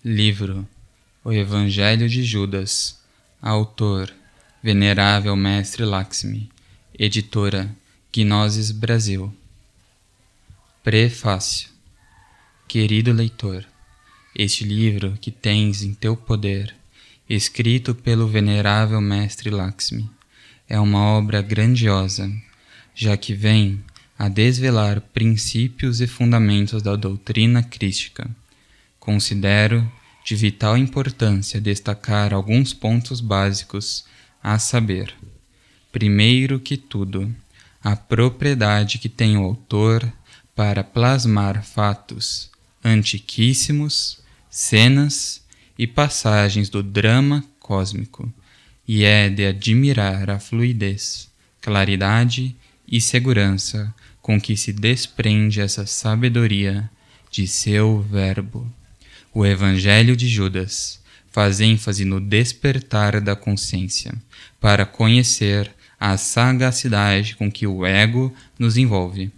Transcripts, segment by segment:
Livro O Evangelho de Judas. Autor Venerável Mestre Lakshmi. Editora Gnosis Brasil. Prefácio. Querido leitor, este livro que tens em teu poder, escrito pelo Venerável Mestre Lakshmi, é uma obra grandiosa, já que vem a desvelar princípios e fundamentos da doutrina crística. Considero de vital importância destacar alguns pontos básicos, a saber, primeiro que tudo, a propriedade que tem o autor para plasmar fatos antiquíssimos, cenas e passagens do drama cósmico, e é de admirar a fluidez, claridade e segurança com que se desprende essa sabedoria de seu verbo. O Evangelho de Judas faz ênfase no despertar da consciência, para conhecer a sagacidade com que o ego nos envolve.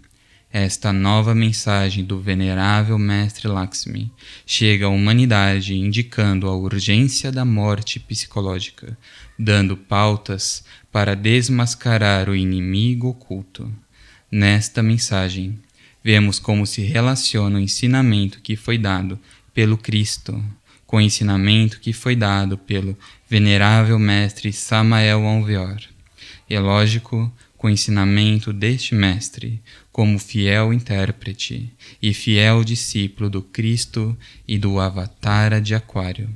Esta nova mensagem do Venerável Mestre Lakshmi chega à humanidade indicando a urgência da morte psicológica, dando pautas para desmascarar o inimigo oculto. Nesta mensagem, vemos como se relaciona o ensinamento que foi dado pelo Cristo com o ensinamento que foi dado pelo Venerável Mestre Samael Aun Weor. É lógico, com o ensinamento deste mestre, como fiel intérprete e fiel discípulo do Cristo e do Avatara de Aquário.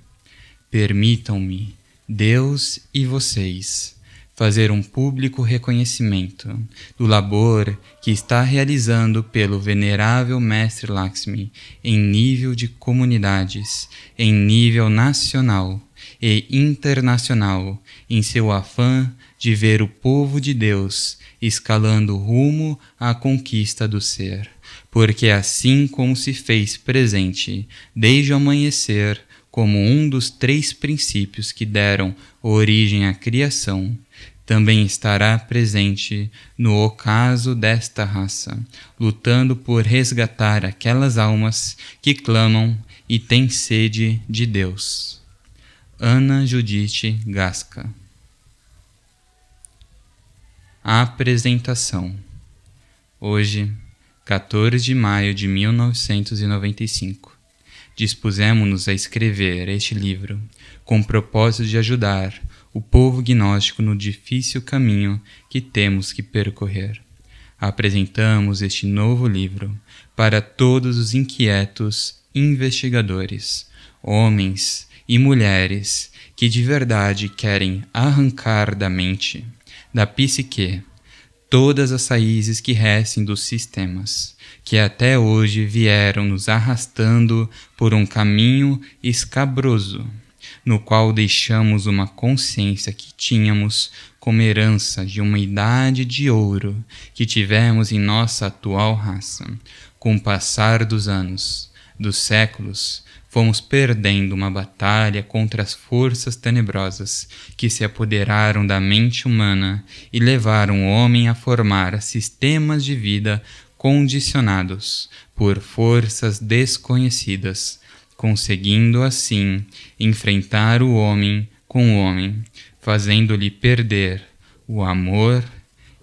Permitam-me, Deus e vocês, fazer um público reconhecimento do labor que está realizando pelo Venerável Mestre Lakshmi em nível de comunidades, em nível nacional e internacional, em seu afã de ver o povo de Deus escalando rumo à conquista do ser, porque assim como se fez presente desde o amanhecer como um dos 3 princípios que deram origem à criação, também estará presente no ocaso desta raça, lutando por resgatar aquelas almas que clamam e têm sede de Deus. Ana Judith Gasca. Apresentação. Hoje, 14 de maio de 1995, dispusemos-nos a escrever este livro com o propósito de ajudar o povo gnóstico no difícil caminho que temos que percorrer. Apresentamos este novo livro para todos os inquietos investigadores, homens e mulheres que de verdade querem arrancar da mente, da psique, todas as raízes que restem dos sistemas, que até hoje vieram nos arrastando por um caminho escabroso, no qual deixamos uma consciência que tínhamos como herança de uma idade de ouro que tivemos em nossa atual raça. Com o passar dos anos, dos séculos, fomos perdendo uma batalha contra as forças tenebrosas que se apoderaram da mente humana e levaram o homem a formar sistemas de vida condicionados por forças desconhecidas, conseguindo assim enfrentar o homem com o homem, fazendo-lhe perder o amor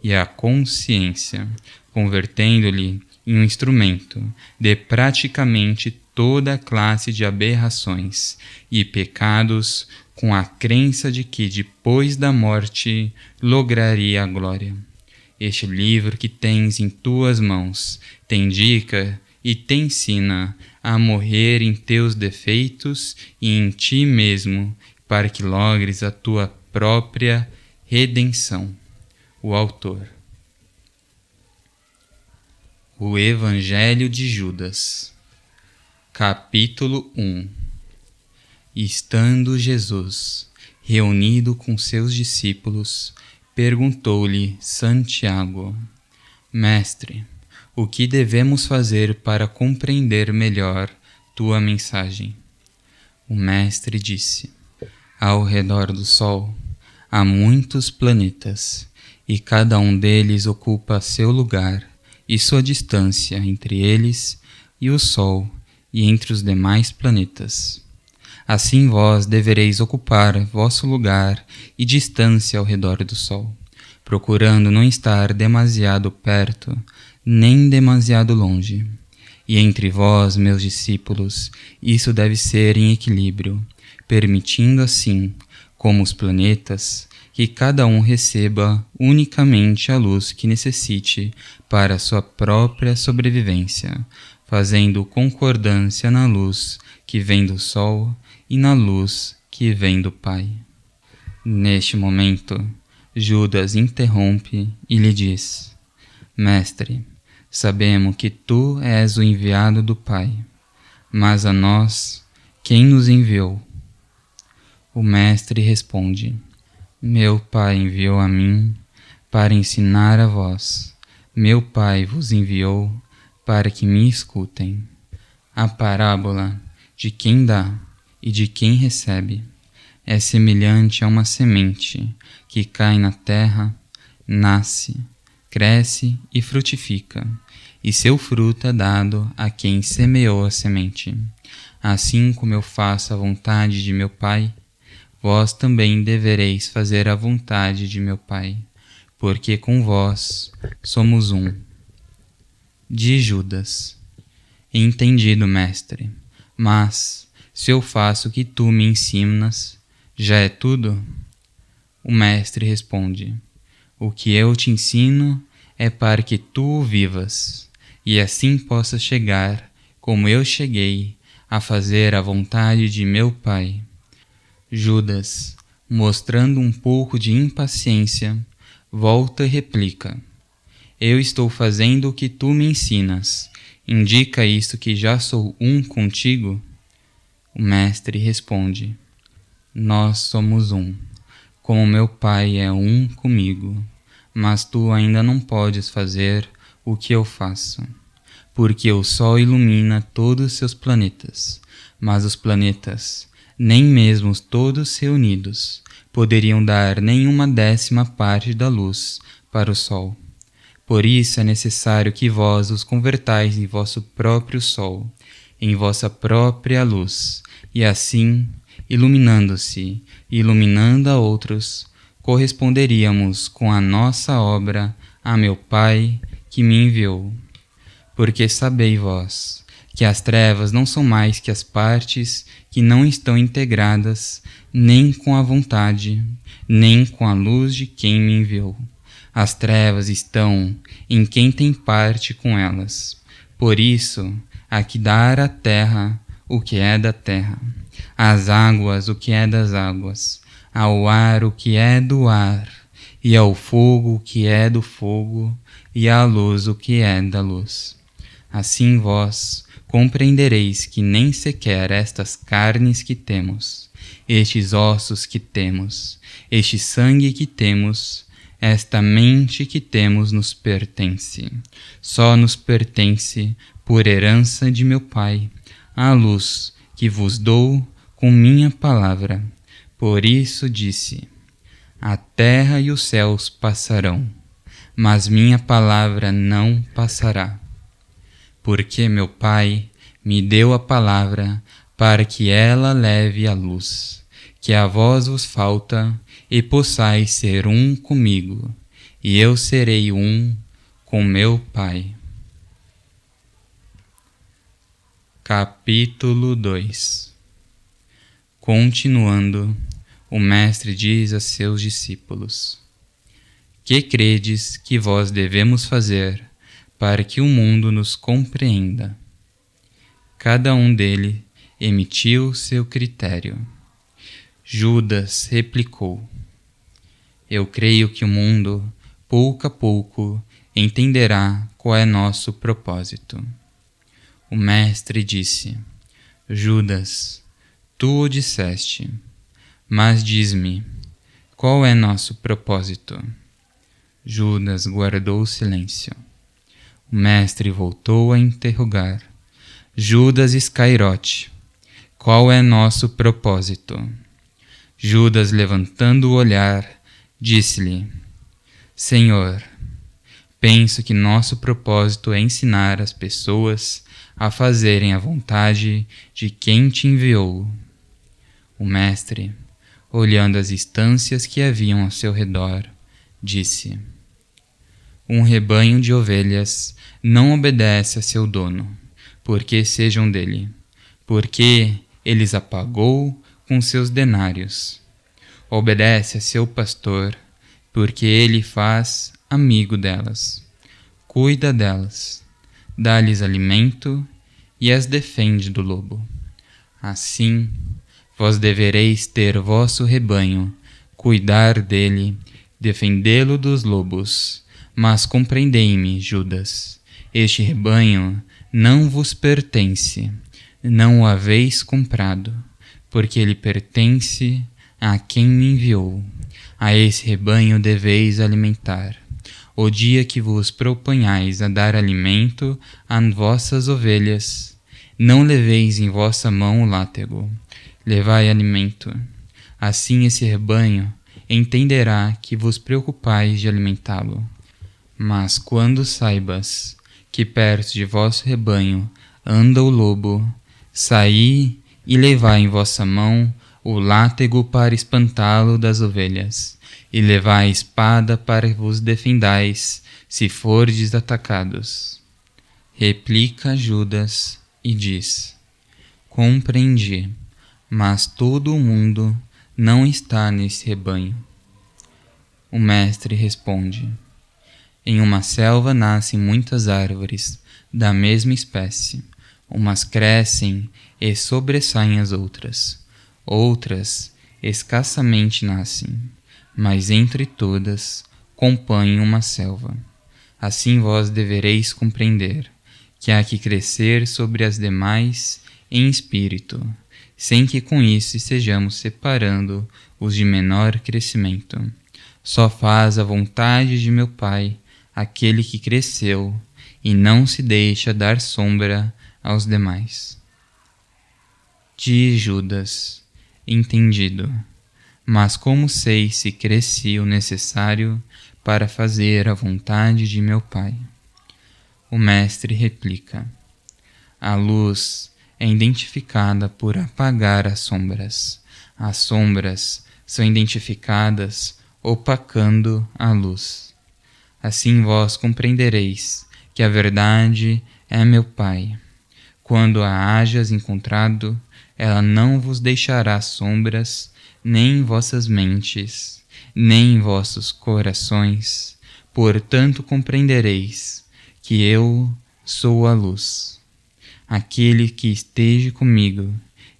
e a consciência, convertendo-lhe em um instrumento de praticamente toda a classe de aberrações e pecados, com a crença de que depois da morte lograria a glória. Este livro que tens em tuas mãos te indica e te ensina a morrer em teus defeitos e em ti mesmo, para que logres a tua própria redenção. O autor. O Evangelho de Judas. Capítulo 1. Estando Jesus reunido com seus discípulos, perguntou-lhe Santiago: Mestre, o que devemos fazer para compreender melhor tua mensagem? O Mestre disse: Ao redor do Sol há muitos planetas, e cada um deles ocupa seu lugar e sua distância entre eles e o Sol e entre os demais planetas. Assim vós devereis ocupar vosso lugar e distância ao redor do sol, procurando não estar demasiado perto, nem demasiado longe. E entre vós, meus discípulos, isso deve ser em equilíbrio, permitindo assim, como os planetas, que cada um receba unicamente a luz que necessite para sua própria sobrevivência, fazendo concordância na luz que vem do Sol e na luz que vem do Pai. Neste momento, Judas interrompe e lhe diz: Mestre, sabemos que tu és o enviado do Pai, mas a nós, quem nos enviou? O Mestre responde: Meu Pai enviou a mim para ensinar a vós. Meu Pai vos enviou para que me escutem. A parábola de quem dá e de quem recebe é semelhante a uma semente que cai na terra, nasce, cresce e frutifica, e seu fruto é dado a quem semeou a semente. Assim como eu faço a vontade de meu Pai, vós também devereis fazer a vontade de meu Pai, porque com vós somos um. De Judas: Entendido, mestre, mas se eu faço o que tu me ensinas, já é tudo? O mestre responde: O que eu te ensino é para que tu o vivas, e assim possas chegar, como eu cheguei, a fazer a vontade de meu Pai. Judas, mostrando um pouco de impaciência, volta e replica: Eu estou fazendo o que tu me ensinas. Indica isto que já sou um contigo? O mestre responde: Nós somos um, como meu Pai é um comigo, mas tu ainda não podes fazer o que eu faço, porque o Sol ilumina todos os seus planetas, mas os planetas, nem mesmo todos reunidos, poderiam dar nenhuma 10ª parte da luz para o Sol. Por isso é necessário que vós os convertais em vosso próprio Sol, em vossa própria luz, e assim, iluminando-se e iluminando a outros, corresponderíamos com a nossa obra a meu Pai que me enviou. Porque sabei vós que as trevas não são mais que as partes que não estão integradas nem com a vontade, nem com a luz de quem me enviou. As trevas estão em quem tem parte com elas. Por isso, há que dar à terra o que é da terra, às águas o que é das águas, ao ar o que é do ar, e ao fogo o que é do fogo, e à luz o que é da luz. Assim vós compreendereis que nem sequer estas carnes que temos, estes ossos que temos, este sangue que temos, esta mente que temos nos pertence. Só nos pertence, por herança de meu Pai, a luz que vos dou com minha palavra. Por isso disse: A terra e os céus passarão, mas minha palavra não passará. Porque meu Pai me deu a palavra para que ela leve a luz, que a vós vos falta, e possais ser um comigo, e eu serei um com meu Pai. Capítulo 2. Continuando, o Mestre diz a seus discípulos: Que credes que vós devemos fazer para que o mundo nos compreenda? Cada um dele emitiu seu critério. Judas replicou: Eu creio que o mundo, pouco a pouco, entenderá qual é nosso propósito. O Mestre disse: Judas, tu o disseste, mas diz-me, qual é nosso propósito? Judas guardou silêncio. O Mestre voltou a interrogar: Judas Iscariote, qual é nosso propósito? Judas, levantando o olhar, disse-lhe: Senhor, penso que nosso propósito é ensinar as pessoas a fazerem a vontade de quem te enviou. O mestre, olhando as estâncias que haviam ao seu redor, disse: um rebanho de ovelhas não obedece a seu dono, porque sejam dele, porque eles apagou com seus denários. Obedece a seu pastor, porque ele faz amigo delas, cuida delas, dá-lhes alimento e as defende do lobo. Assim, vós devereis ter vosso rebanho, cuidar dele, defendê-lo dos lobos. Mas compreendei-me, Judas, este rebanho não vos pertence, não o haveis comprado, porque ele pertence a quem me enviou. A esse rebanho deveis alimentar. O dia que vos proponhais a dar alimento a vossas ovelhas, não leveis em vossa mão o látego, levai alimento. Assim esse rebanho entenderá que vos preocupais de alimentá-lo. Mas quando saibas que perto de vosso rebanho anda o lobo, saí e levai em vossa mão o látego para espantá-lo das ovelhas, e levai a espada para vos defendais, se fordes atacados. Replica Judas e diz: compreendi, mas todo o mundo não está nesse rebanho. O mestre responde: em uma selva nascem muitas árvores da mesma espécie. Umas crescem e sobressaem as outras. Outras escassamente nascem, mas entre todas compõem uma selva. Assim vós devereis compreender que há que crescer sobre as demais em espírito, sem que com isso estejamos separando os de menor crescimento. Só faz a vontade de meu Pai aquele que cresceu e não se deixa dar sombra aos demais. Diz Judas: entendido, mas como sei se cresci o necessário para fazer a vontade de meu Pai? O mestre replica: a luz é identificada por apagar as sombras. As sombras são identificadas opacando a luz. Assim vós compreendereis que a verdade é meu Pai. Quando a hajas encontrado, ela não vos deixará sombras, nem em vossas mentes, nem em vossos corações. Portanto compreendereis que eu sou a luz. Aquele que esteja comigo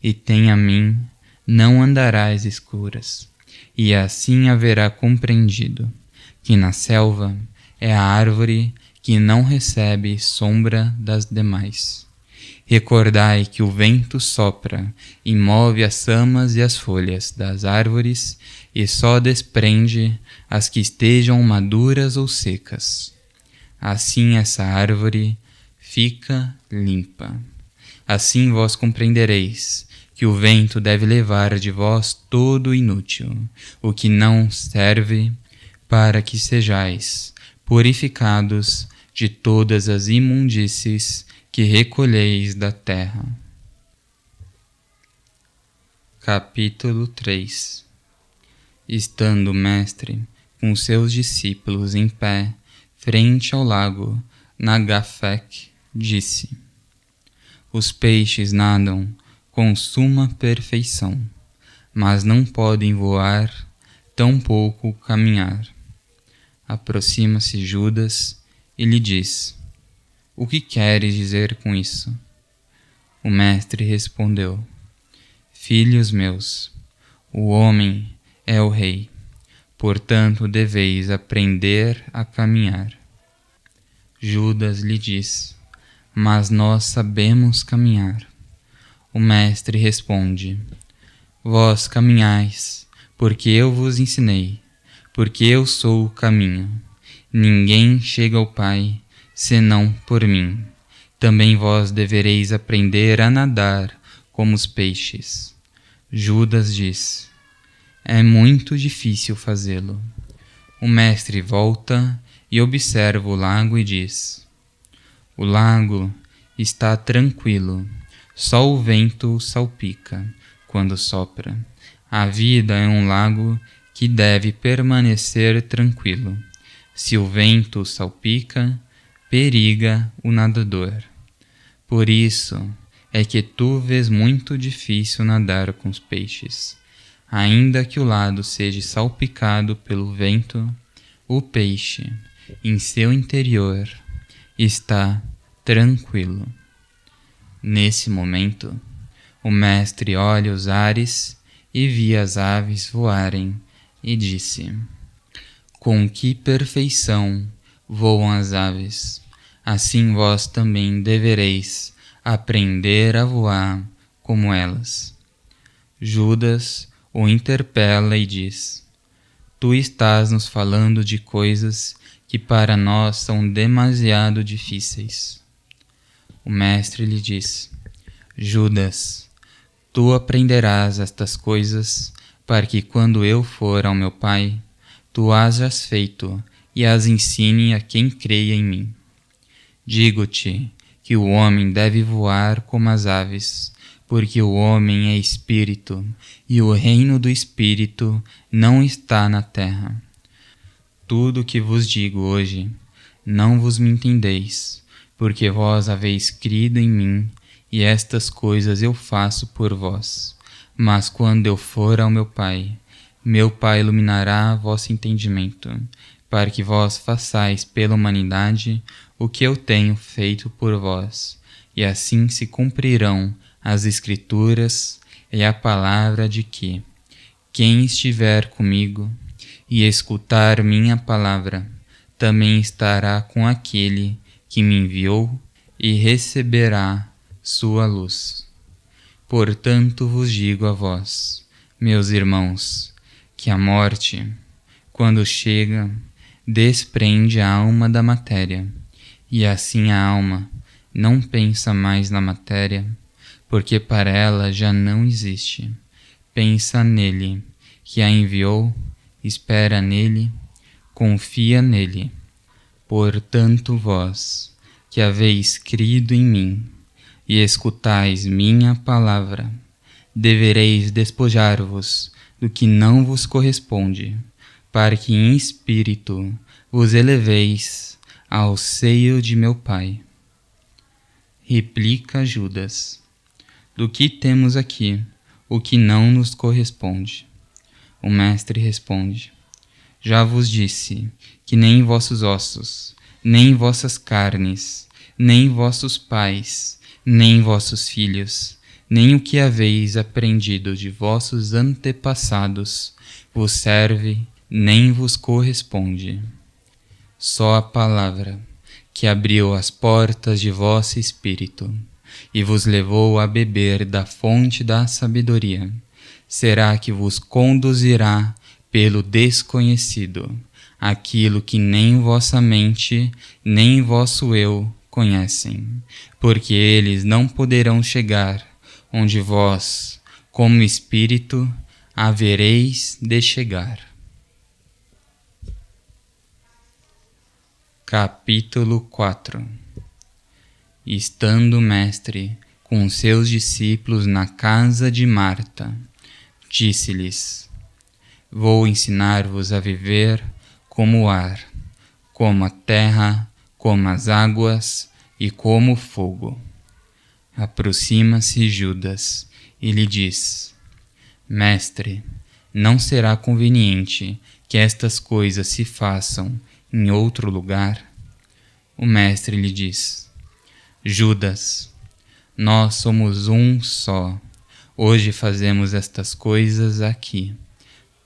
e tem a mim, não andará às escuras. E assim haverá compreendido que na selva é a árvore que não recebe sombra das demais. Recordai que o vento sopra e move as ramas e as folhas das árvores e só desprende as que estejam maduras ou secas. Assim essa árvore fica limpa. Assim vós compreendereis que o vento deve levar de vós todo o inútil, o que não serve, para que sejais purificados de todas as imundícies que recolheis da terra. Capítulo 3. Estando o mestre com seus discípulos em pé, frente ao lago Nagafek, disse: os peixes nadam com suma perfeição, mas não podem voar, tampouco caminhar. Aproxima-se Judas e lhe diz: o que queres dizer com isso? O mestre respondeu: filhos meus, o homem é o rei, portanto deveis aprender a caminhar. Judas lhe diz: mas nós sabemos caminhar. O mestre responde: vós caminhais, porque eu vos ensinei, porque eu sou o caminho. Ninguém chega ao Pai, senão por mim. Também vós devereis aprender a nadar como os peixes. Judas diz: é muito difícil fazê-lo. O mestre volta e observa o lago e diz: o lago está tranquilo, só o vento o salpica, quando sopra. A vida é um lago que deve permanecer tranquilo. Se o vento salpica, periga o nadador. Por isso é que tu vês muito difícil nadar com os peixes. Ainda que o lado seja salpicado pelo vento, o peixe, em seu interior, está tranquilo. Nesse momento, o mestre olha os ares e via as aves voarem e disse: com que perfeição voam as aves, assim vós também devereis aprender a voar como elas. Judas o interpela e diz: tu estás nos falando de coisas que para nós são demasiado difíceis. O mestre lhe diz: Judas, tu aprenderás estas coisas para que quando eu for ao meu Pai, tu hajas feito e as ensine a quem creia em mim. Digo-te que o homem deve voar como as aves, porque o homem é espírito, e o reino do espírito não está na terra. Tudo o que vos digo hoje, não vos me entendeis, porque vós haveis crido em mim, e estas coisas eu faço por vós. Mas quando eu for ao meu Pai iluminará vosso entendimento, para que vós façais pela humanidade o que eu tenho feito por vós, e assim se cumprirão as Escrituras e a palavra de que, quem estiver comigo e escutar minha palavra, também estará com aquele que me enviou e receberá sua luz. Portanto vos digo a vós, meus irmãos, que a morte, quando chega, desprende a alma da matéria, e assim a alma não pensa mais na matéria, porque para ela já não existe. Pensa nele, que a enviou, espera nele, confia nele. Portanto vós, que haveis crido em mim, e escutais minha palavra, devereis despojar-vos do que não vos corresponde, para que em espírito vos eleveis ao seio de meu Pai. Replica Judas: do que temos aqui o que não nos corresponde? O mestre responde: já vos disse que nem vossos ossos, nem vossas carnes, nem vossos pais, nem vossos filhos, nem o que haveis aprendido de vossos antepassados vos serve nem vos corresponde. Só a palavra que abriu as portas de vosso espírito e vos levou a beber da fonte da sabedoria, será que vos conduzirá pelo desconhecido, aquilo que nem vossa mente, nem vosso eu conhecem, porque eles não poderão chegar onde vós, como espírito, havereis de chegar. Capítulo 4. Estando o mestre com seus discípulos na casa de Marta, disse-lhes: vou ensinar-vos a viver como o ar, como a terra, como as águas e como o fogo. Aproxima-se Judas e lhe diz: Mestre, não será conveniente que estas coisas se façam em outro lugar? O mestre lhe diz: Judas, nós somos um só. Hoje fazemos estas coisas aqui.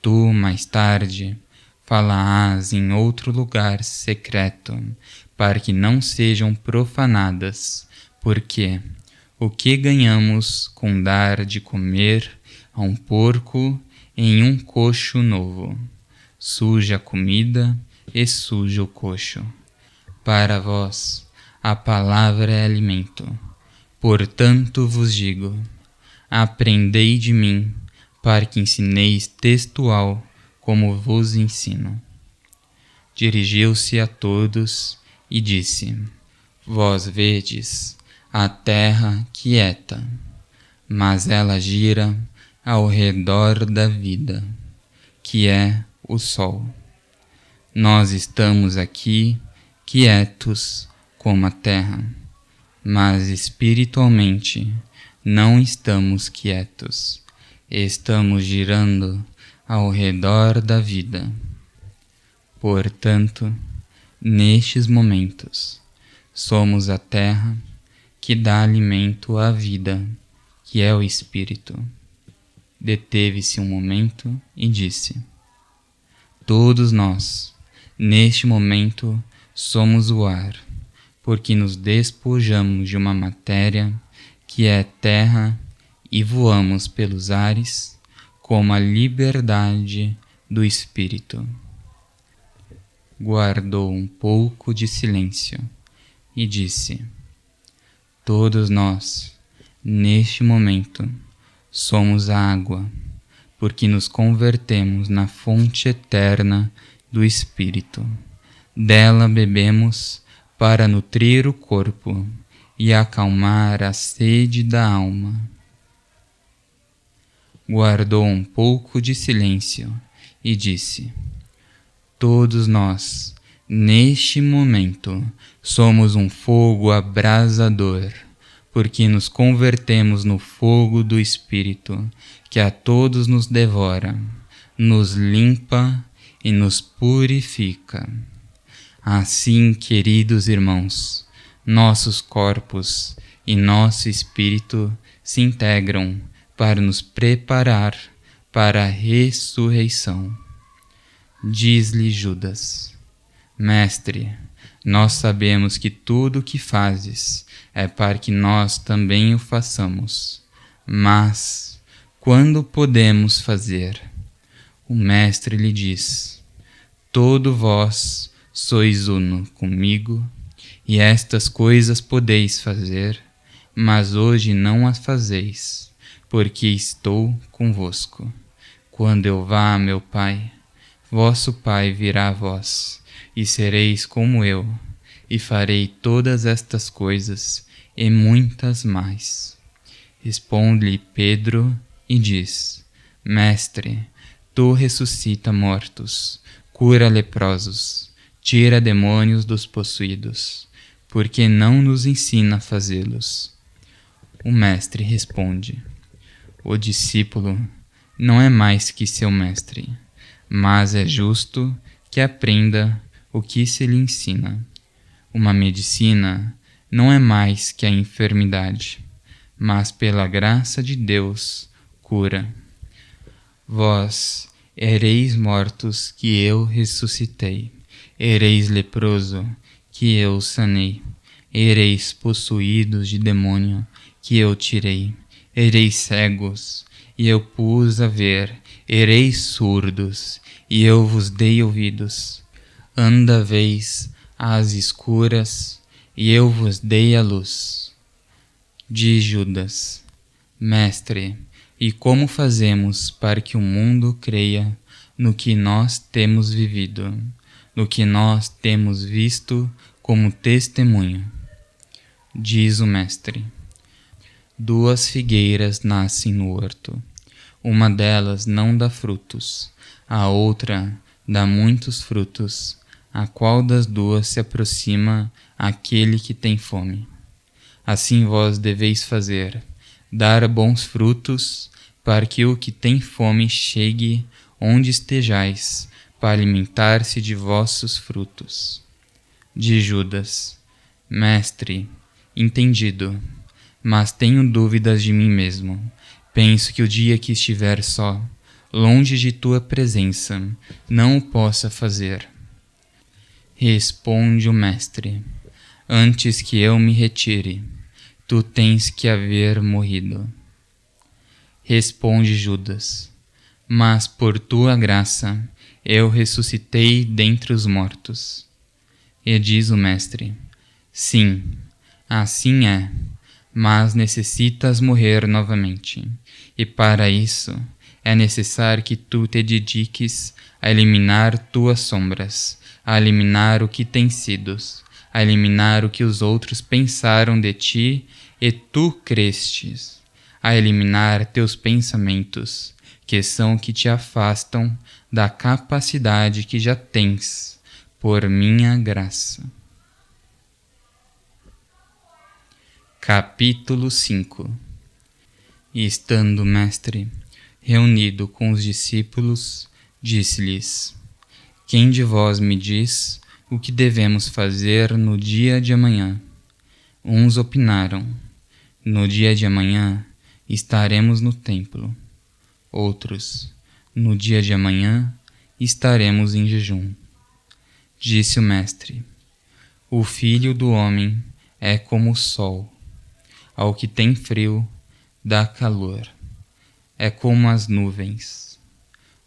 Tu, mais tarde, falarás em outro lugar secreto, para que não sejam profanadas, porque o que ganhamos com dar de comer a um porco em um coxo novo? Suja a comida e suja o coxo. Para vós, a palavra é alimento. Portanto vos digo, aprendei de mim, para que ensineis textual como vos ensino. Dirigiu-se a todos e disse: vós vedes a terra quieta, mas ela gira ao redor da vida, que é o Sol. Nós estamos aqui quietos como a terra, mas espiritualmente não estamos quietos. Estamos girando ao redor da vida. Portanto, nestes momentos, somos a terra que dá alimento à vida, que é o Espírito. Deteve-se um momento e disse: todos nós, neste momento, somos o ar, porque nos despojamos de uma matéria que é terra e voamos pelos ares como a liberdade do Espírito. Guardou um pouco de silêncio e disse: todos nós, neste momento, somos a água, porque nos convertemos na fonte eterna do Espírito. Dela bebemos para nutrir o corpo e acalmar a sede da alma. Guardou um pouco de silêncio e disse: todos nós, neste momento, somos um fogo abrasador, porque nos convertemos no fogo do Espírito, que a todos nos devora, nos limpa e nos purifica. Assim, queridos irmãos, nossos corpos e nosso espírito se integram para nos preparar para a ressurreição. Diz-lhe Judas: Mestre, nós sabemos que tudo o que fazes é para que nós também o façamos. Mas quando podemos fazer? O Mestre lhe diz: todo vós sois uno comigo, e estas coisas podeis fazer, mas hoje não as fazeis, porque estou convosco. Quando eu vá a meu Pai, vosso Pai virá a vós, e sereis como eu, e farei todas estas coisas e muitas mais. Responde-lhe Pedro e diz: Mestre, tu ressuscita mortos, cura leprosos, tira demônios dos possuídos, porque não nos ensina a fazê-los? O Mestre responde: o discípulo não é mais que seu mestre, mas é justo que aprenda o que se lhe ensina. Uma medicina não é mais que a enfermidade, mas pela graça de Deus cura. Vós ereis mortos que eu ressuscitei, ereis leproso que eu sanei, ereis possuídos de demônio que eu tirei, ereis cegos e eu pus a ver, ereis surdos e eu vos dei ouvidos. Andaveis às escuras e eu vos dei a luz. Diz Judas: Mestre, e como fazemos para que o mundo creia no que nós temos vivido, no que nós temos visto como testemunho? Diz o Mestre: 2 figueiras nascem no horto. Uma delas não dá frutos, a outra dá muitos frutos. A qual das duas se aproxima àquele que tem fome? Assim vós deveis fazer, dar bons frutos, para que o que tem fome chegue onde estejais, para alimentar-se de vossos frutos. De Judas: Mestre, entendido, mas tenho dúvidas de mim mesmo. Penso que o dia que estiver só, longe de tua presença, não o possa fazer. Responde o Mestre: antes que eu me retire, tu tens que haver morrido. Responde Judas: mas por tua graça eu ressuscitei dentre os mortos. E diz o Mestre: sim, assim é, mas necessitas morrer novamente, e para isso é necessário que tu te dediques a eliminar tuas sombras, a eliminar o que tens sido, a eliminar o que os outros pensaram de ti e tu crestes, a eliminar teus pensamentos, que são que te afastam da capacidade que já tens, por minha graça. Capítulo 5. E estando o mestre reunido com os discípulos, disse-lhes: Quem de vós me diz o que devemos fazer no dia de amanhã? Uns opinaram: No dia de amanhã estaremos no templo. Outros: No dia de amanhã estaremos em jejum. Disse o mestre: O Filho do Homem é como o sol. Ao que tem frio, dá calor. É como as nuvens.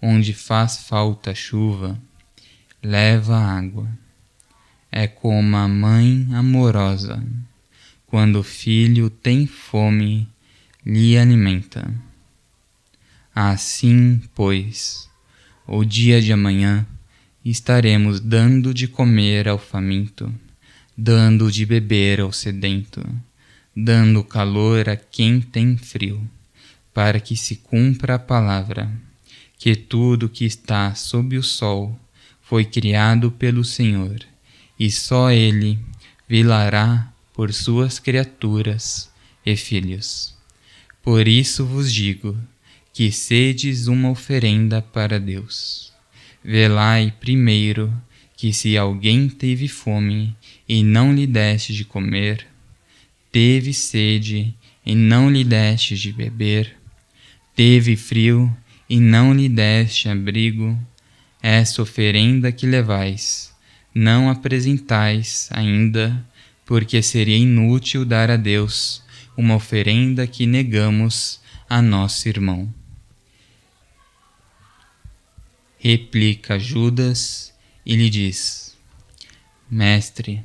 Onde faz falta a chuva, leva água. É como a mãe amorosa. Quando o filho tem fome, lhe alimenta. Assim, pois, o dia de amanhã estaremos dando de comer ao faminto, dando de beber ao sedento, dando calor a quem tem frio, para que se cumpra a palavra, que tudo que está sob o sol foi criado pelo Senhor, e só Ele velará por suas criaturas e filhos. Por isso vos digo, que sedes uma oferenda para Deus. Velai primeiro, que se alguém teve fome e não lhe deste de comer, teve sede e não lhe deste de beber, teve frio e não lhe deste abrigo, essa oferenda que levais, não apresentais ainda, porque seria inútil dar a Deus uma oferenda que negamos a nosso irmão. Replica Judas e lhe diz: Mestre,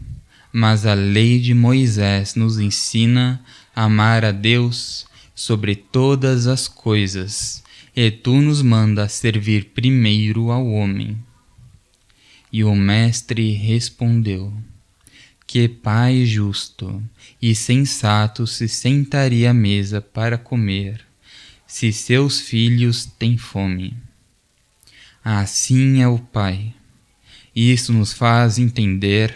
mas a lei de Moisés nos ensina a amar a Deus sobre todas as coisas, e tu nos mandas servir primeiro ao homem. E o mestre respondeu: Que pai justo e sensato se sentaria à mesa para comer, se seus filhos têm fome? Assim é o Pai. Isso nos faz entender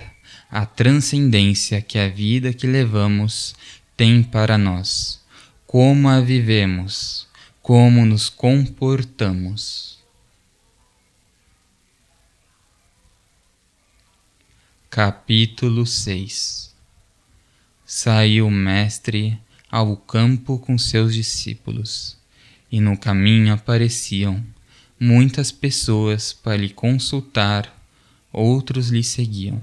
a transcendência que a vida que levamos tem para nós, como a vivemos, como nos comportamos. Capítulo 6. Saiu o mestre ao campo com seus discípulos, e no caminho apareciam muitas pessoas para lhe consultar, outros lhe seguiam.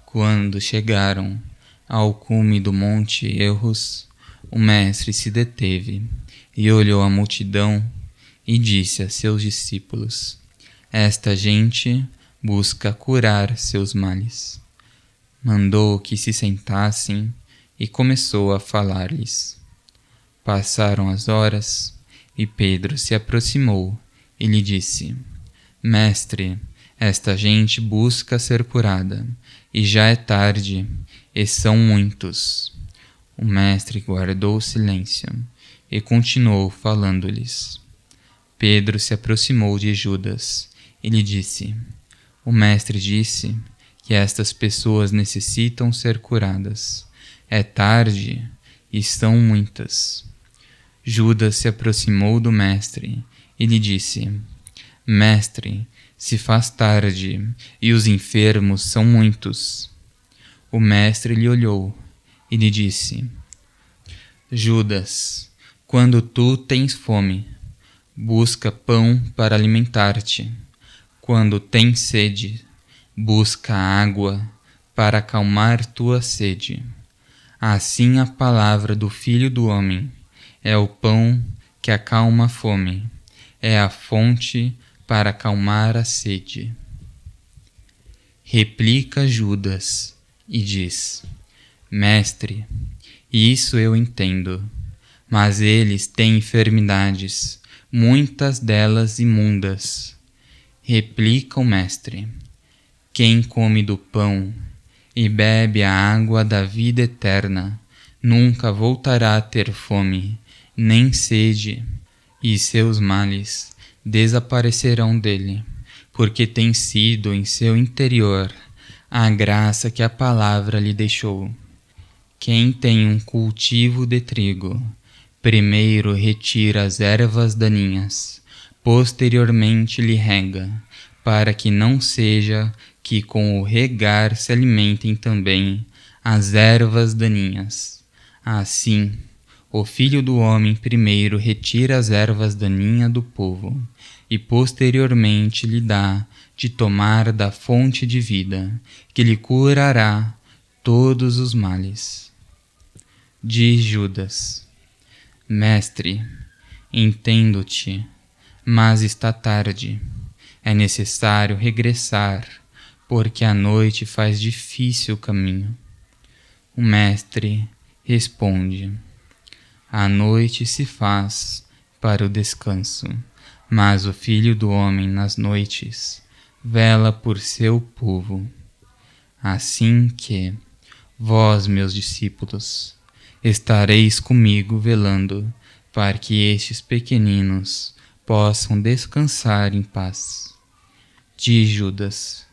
Quando chegaram ao cume do monte Erros, o mestre se deteve e olhou a multidão e disse a seus discípulos: Esta gente busca curar seus males. Mandou que se sentassem e começou a falar-lhes. Passaram as horas e Pedro se aproximou e lhe disse: Mestre, esta gente busca ser curada, e já é tarde, e são muitos. O mestre guardou silêncio e continuou falando-lhes. Pedro se aproximou de Judas e lhe disse: O mestre disse que estas pessoas necessitam ser curadas. É tarde e são muitas. Judas se aproximou do mestre e lhe disse: Mestre, se faz tarde e os enfermos são muitos. O mestre lhe olhou e lhe disse: Judas, quando tu tens fome, busca pão para alimentar-te. Quando tens sede, busca água para acalmar tua sede. Assim a palavra do Filho do Homem é o pão que acalma a fome, é a fonte para acalmar a sede. Replica Judas e diz: Mestre, isso eu entendo, mas eles têm enfermidades, muitas delas imundas. Replica o mestre: Quem come do pão e bebe a água da vida eterna nunca voltará a ter fome, nem sede, e seus males desaparecerão dele, porque tem sido em seu interior a graça que a palavra lhe deixou. Quem tem um cultivo de trigo, primeiro retira as ervas daninhas, posteriormente lhe rega, para que não seja que com o regar se alimentem também as ervas daninhas. Assim, o Filho do Homem primeiro retira as ervas daninhas do povo, e posteriormente lhe dá de tomar da fonte de vida, que lhe curará todos os males. Diz Judas: Mestre, entendo-te, mas está tarde. É necessário regressar, porque a noite faz difícil o caminho. O mestre responde: a noite se faz para o descanso, mas o Filho do Homem nas noites vela por seu povo. Assim que, vós, meus discípulos, estareis comigo velando, para que estes pequeninos possam descansar em paz. Diz Judas: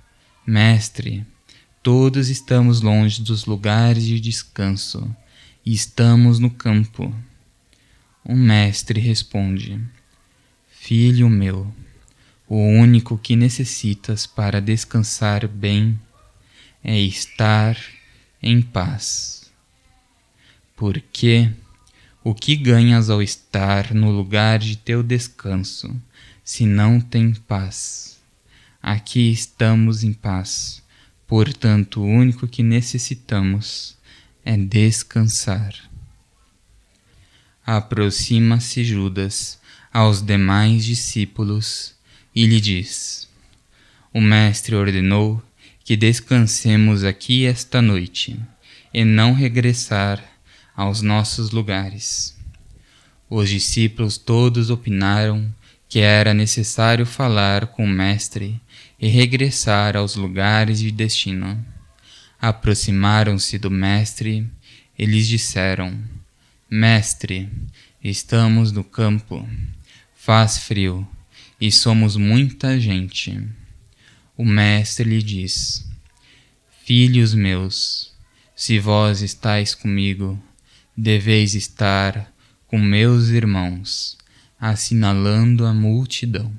Mestre, todos estamos longe dos lugares de descanso e estamos no campo. O mestre responde: Filho meu, o único que necessitas para descansar bem é estar em paz. Porque o que ganhas ao estar no lugar de teu descanso, se não tem paz? Aqui estamos em paz, portanto o único que necessitamos é descansar. Aproxima-se Judas aos demais discípulos e lhe diz: o mestre ordenou que descansemos aqui esta noite e não regressar aos nossos lugares. Os discípulos todos opinaram que era necessário falar com o mestre e regressar aos lugares de destino. Aproximaram-se do mestre e lhes disseram: Mestre, estamos no campo, faz frio e somos muita gente. O mestre lhe diz: Filhos meus, se vós estáis comigo, deveis estar com meus irmãos, assinalando a multidão.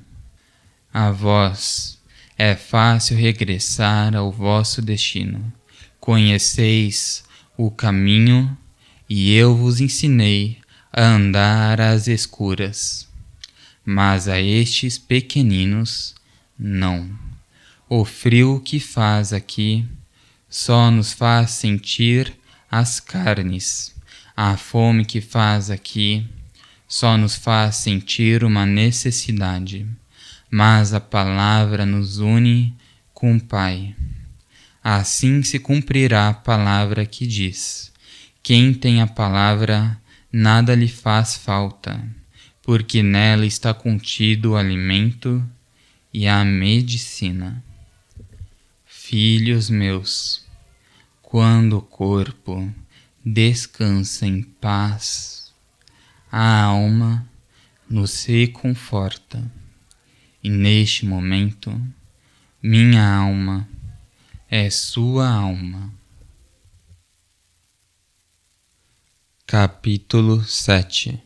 A vós é fácil regressar ao vosso destino. Conheceis o caminho e eu vos ensinei a andar às escuras. Mas a estes pequeninos, não. O frio que faz aqui só nos faz sentir as carnes. A fome que faz aqui só nos faz sentir uma necessidade. Mas a palavra nos une com o Pai. Assim se cumprirá a palavra que diz: quem tem a palavra, nada lhe faz falta, porque nela está contido o alimento e a medicina. Filhos meus, quando o corpo descansa em paz, a alma nos reconforta. E neste momento, minha alma é sua alma. Capítulo 7.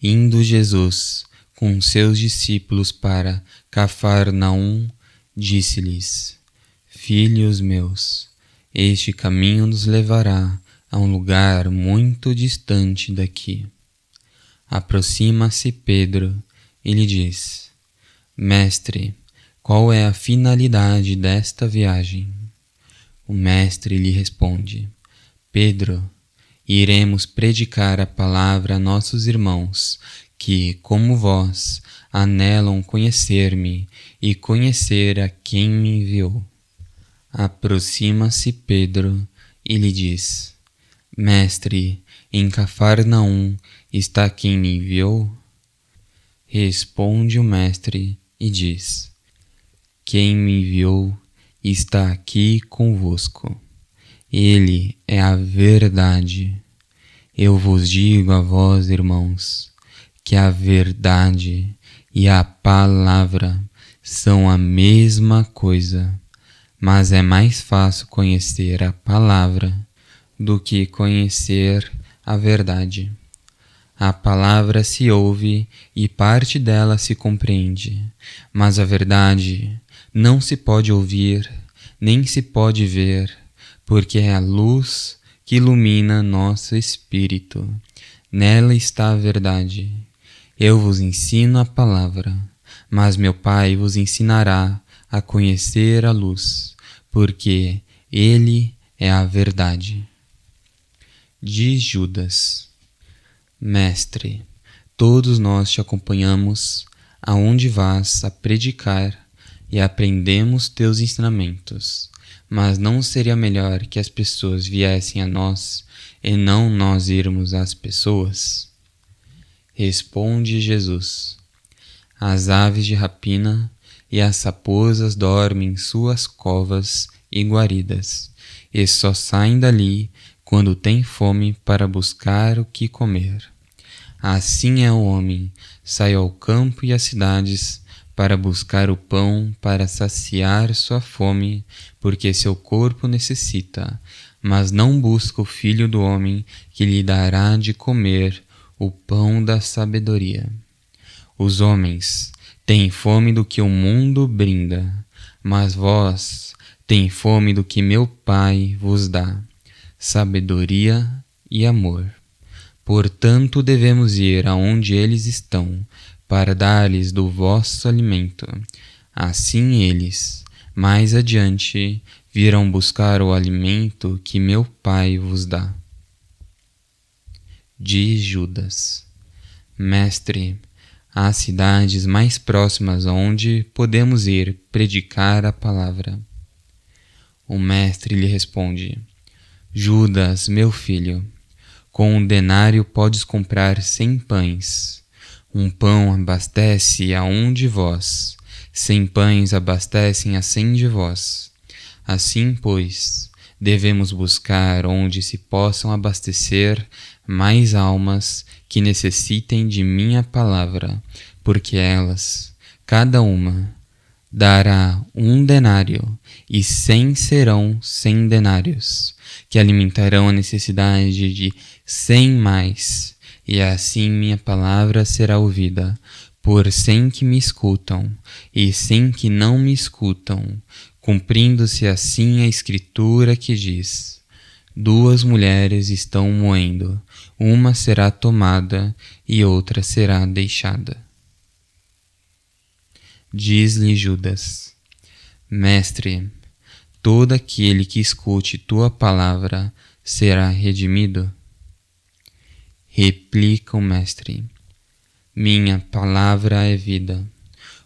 Indo Jesus com seus discípulos para Cafarnaum, disse-lhes: Filhos meus, este caminho nos levará a um lugar muito distante daqui. Aproxima-se Pedro e lhe diz: Mestre, qual é a finalidade desta viagem? O mestre lhe responde: Pedro, iremos predicar a palavra a nossos irmãos, que, como vós, anelam conhecer-me e conhecer a quem me enviou. Aproxima-se Pedro e lhe diz: Mestre, em Cafarnaum está quem me enviou? Responde o mestre e diz: Quem me enviou está aqui convosco. Ele é a verdade. Eu vos digo a vós, irmãos, que a verdade e a palavra são a mesma coisa, mas é mais fácil conhecer a palavra do que conhecer a verdade. A palavra se ouve e parte dela se compreende, mas a verdade não se pode ouvir, nem se pode ver, porque é a luz que ilumina nosso espírito. Nela está a verdade. Eu vos ensino a palavra, mas meu Pai vos ensinará a conhecer a luz, porque Ele é a verdade. Diz Judas: Mestre, todos nós te acompanhamos aonde vás a predicar e aprendemos teus ensinamentos, mas não seria melhor que as pessoas viessem a nós e não nós irmos às pessoas? Responde Jesus: As aves de rapina e as raposas dormem em suas covas e guaridas, e só saem dali quando têm fome para buscar o que comer. Assim é o homem, sai ao campo e às cidades para buscar o pão para saciar sua fome, porque seu corpo necessita, mas não busca o Filho do Homem que lhe dará de comer o pão da sabedoria. Os homens têm fome do que o mundo brinda, mas vós têm fome do que meu Pai vos dá, sabedoria e amor. Portanto, devemos ir aonde eles estão, para dar-lhes do vosso alimento. Assim eles, mais adiante, virão buscar o alimento que meu Pai vos dá. Diz Judas: Mestre, há cidades mais próximas aonde podemos ir predicar a palavra. O mestre lhe responde: Judas, meu filho, com 1 denário podes comprar 100 pães. Um pão abastece a um de vós, 100 pães abastecem a 100 de vós. Assim, pois, devemos buscar onde se possam abastecer mais almas que necessitem de minha palavra, porque elas, cada uma, dará 1 denário, e 100 serão 100 denários, que alimentarão a necessidade de 100 mais, e assim minha palavra será ouvida por 100 que me escutam, e 100 que não me escutam, cumprindo-se assim a Escritura que diz: 2 mulheres estão moendo, uma será tomada e outra será deixada. Diz-lhe Judas: Mestre, todo aquele que escute tua palavra será redimido? Replica o mestre: Minha palavra é vida.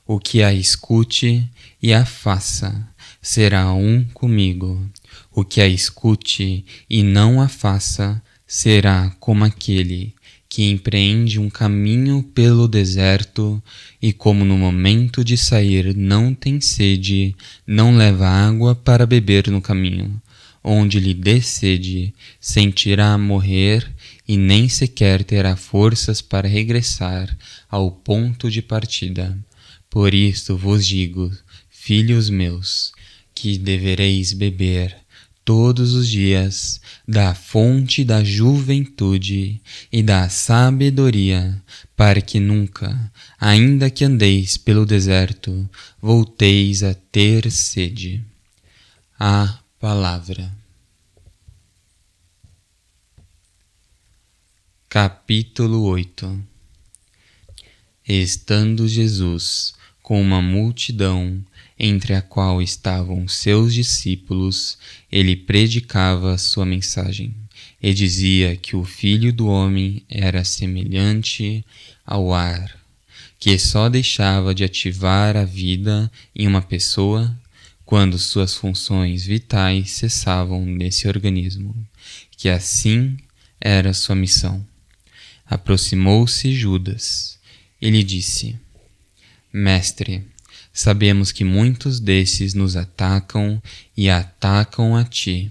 O que a escute e a faça será um comigo. O que a escute e não a faça será como aquele que empreende um caminho pelo deserto e, como no momento de sair não tem sede, não leva água para beber no caminho. Onde lhe dê sede, sentirá morrer e nem sequer terá forças para regressar ao ponto de partida. Por isto vos digo, filhos meus, que devereis beber todos os dias da fonte da juventude e da sabedoria, para que nunca, ainda que andeis pelo deserto, volteis a ter sede. A Palavra. Capítulo 8. Estando Jesus com uma multidão, entre a qual estavam seus discípulos, ele predicava sua mensagem, e dizia que o Filho do Homem era semelhante ao ar, que só deixava de ativar a vida em uma pessoa quando suas funções vitais cessavam nesse organismo, que assim era sua missão. Aproximou-se Judas e lhe disse: Mestre, sabemos que muitos desses nos atacam e atacam a ti,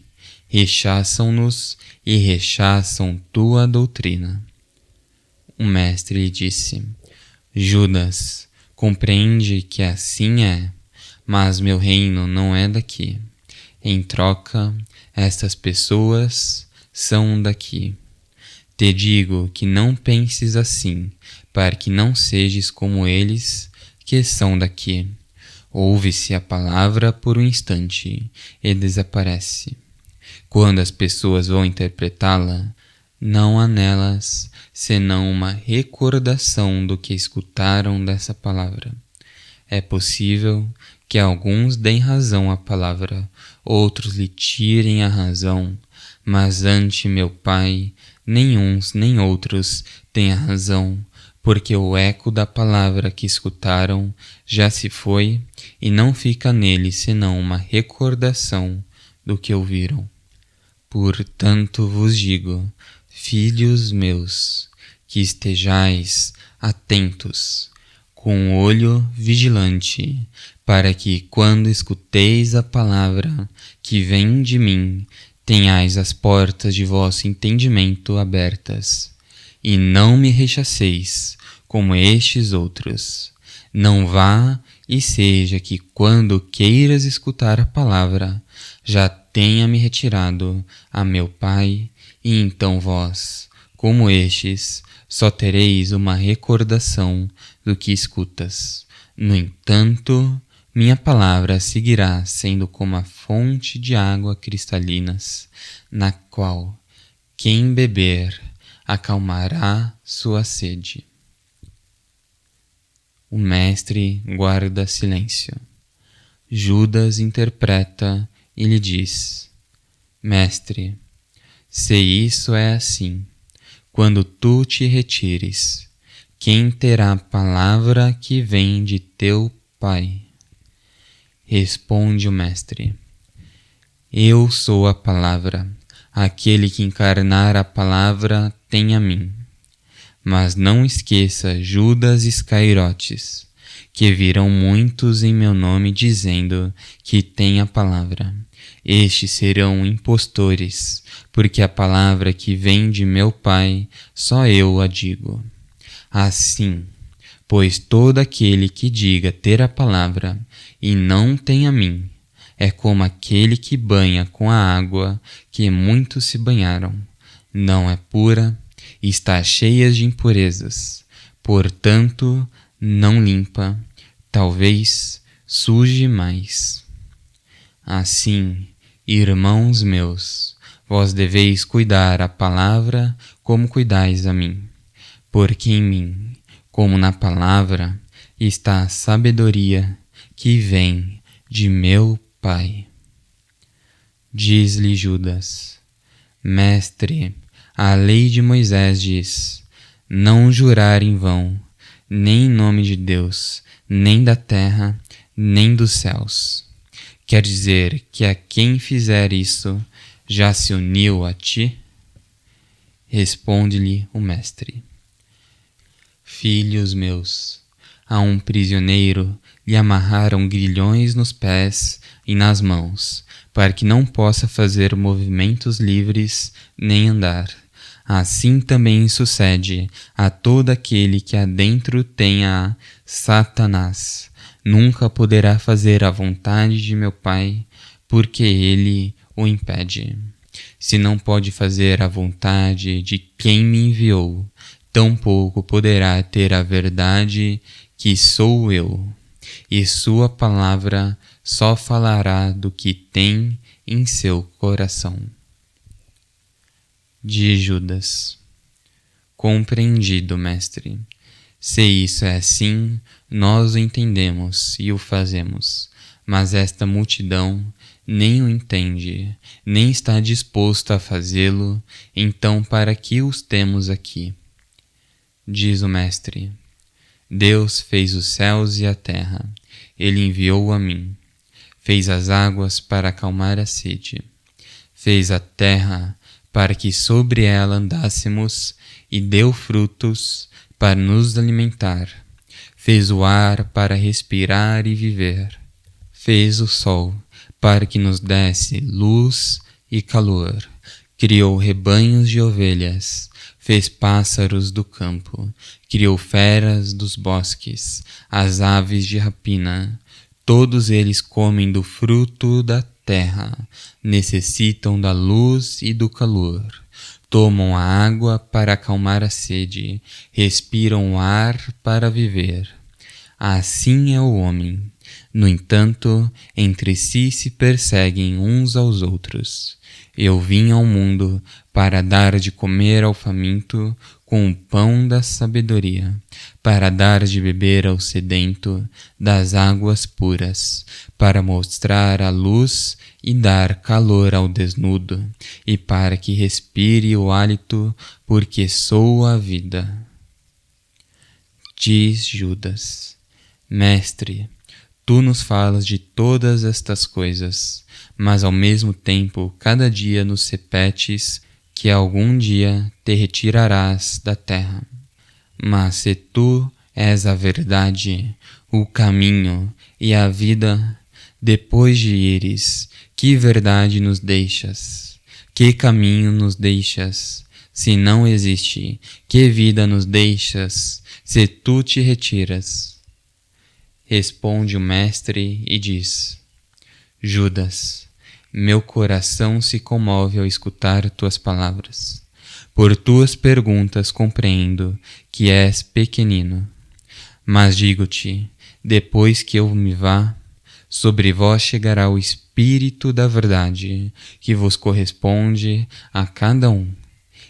rechaçam-nos e rechaçam tua doutrina. O mestre lhe disse: Judas, compreende que assim é, mas meu reino não é daqui. Em troca, estas pessoas são daqui. Te digo que não penses assim, para que não sejas como eles, que são daqui. Ouve-se a palavra por um instante e desaparece. Quando as pessoas vão interpretá-la, não há nelas senão uma recordação do que escutaram dessa palavra. É possível que alguns deem razão à palavra, outros lhe tirem a razão, mas ante meu Pai, nem uns nem outros têm a razão, porque o eco da palavra que escutaram já se foi e não fica nele senão uma recordação do que ouviram. Portanto vos digo, filhos meus, que estejais atentos, com o olho vigilante, para que, quando escuteis a palavra que vem de mim, tenhais as portas de vosso entendimento abertas, e não me rechaceis, como estes outros. Não vá e seja que, quando queiras escutar a palavra, já tenha me retirado a meu Pai, e então vós, como estes, só tereis uma recordação do que escutas. No entanto, minha palavra seguirá sendo como a fonte de água cristalinas, na qual quem beber acalmará sua sede. O mestre guarda silêncio. Judas interpreta e lhe diz: Mestre, se isso é assim, quando tu te retires, quem terá a palavra que vem de teu Pai? Responde o mestre: Eu sou a palavra. Aquele que encarnar a palavra tem a mim. Mas não esqueça Judas Iscariotes, que virão muitos em meu nome dizendo que tem a palavra. Estes serão impostores, porque a palavra que vem de meu Pai, só eu a digo. Assim, pois todo aquele que diga ter a palavra e não tem a mim, é como aquele que banha com a água que muitos se banharam. Não é pura, está cheia de impurezas, portanto não limpa, talvez suje mais. Assim, irmãos meus, vós deveis cuidar a palavra como cuidais a mim, porque em mim, como na palavra, está a sabedoria que vem de meu Pai. Diz-lhe Judas: Mestre, a lei de Moisés diz: não jurar em vão, nem em nome de Deus, nem da terra, nem dos céus. Quer dizer que a quem fizer isso já se uniu a ti? Responde-lhe o mestre: Filhos meus, a um prisioneiro lhe amarraram grilhões nos pés e nas mãos, para que não possa fazer movimentos livres nem andar. Assim também sucede a todo aquele que adentro tenha Satanás. Nunca poderá fazer a vontade de meu Pai, porque ele o impede. Se não pode fazer a vontade de quem me enviou, tampouco poderá ter a verdade que sou eu, e sua palavra só falará do que tem em seu coração. De Judas: Compreendido, mestre. Se isso é assim, nós o entendemos e o fazemos, mas esta multidão nem o entende, nem está disposto a fazê-lo, então para que os temos aqui? Diz o mestre: Deus fez os céus e a terra, ele enviou a mim. Fez as águas para acalmar a sede, fez a terra para que sobre ela andássemos, e deu frutos para nos alimentar. Fez o ar para respirar e viver. Fez o sol para que nos desse luz e calor. Criou rebanhos de ovelhas, fez pássaros do campo, criou feras dos bosques, as aves de rapina. Todos eles comem do fruto da terra, necessitam da luz e do calor. Tomam a água para acalmar a sede, respiram o ar para viver. Assim é o homem. No entanto, entre si se perseguem uns aos outros. Eu vim ao mundo para dar de comer ao faminto com o pão da sabedoria, para dar de beber ao sedento das águas puras, para mostrar a luz e dar calor ao desnudo, e para que respire o hálito, porque sou a vida. Diz Judas: Mestre, tu nos falas de todas estas coisas, mas ao mesmo tempo cada dia nos repetes que algum dia te retirarás da terra. Mas se tu és a verdade, o caminho e a vida, depois de ires, que verdade nos deixas? Que caminho nos deixas? Se não existe, que vida nos deixas, se tu te retiras? Responde o mestre e diz: Judas, meu coração se comove ao escutar tuas palavras. Por tuas perguntas compreendo que és pequenino. Mas digo-te, depois que eu me vá, sobre vós chegará o Espírito da verdade, que vos corresponde a cada um,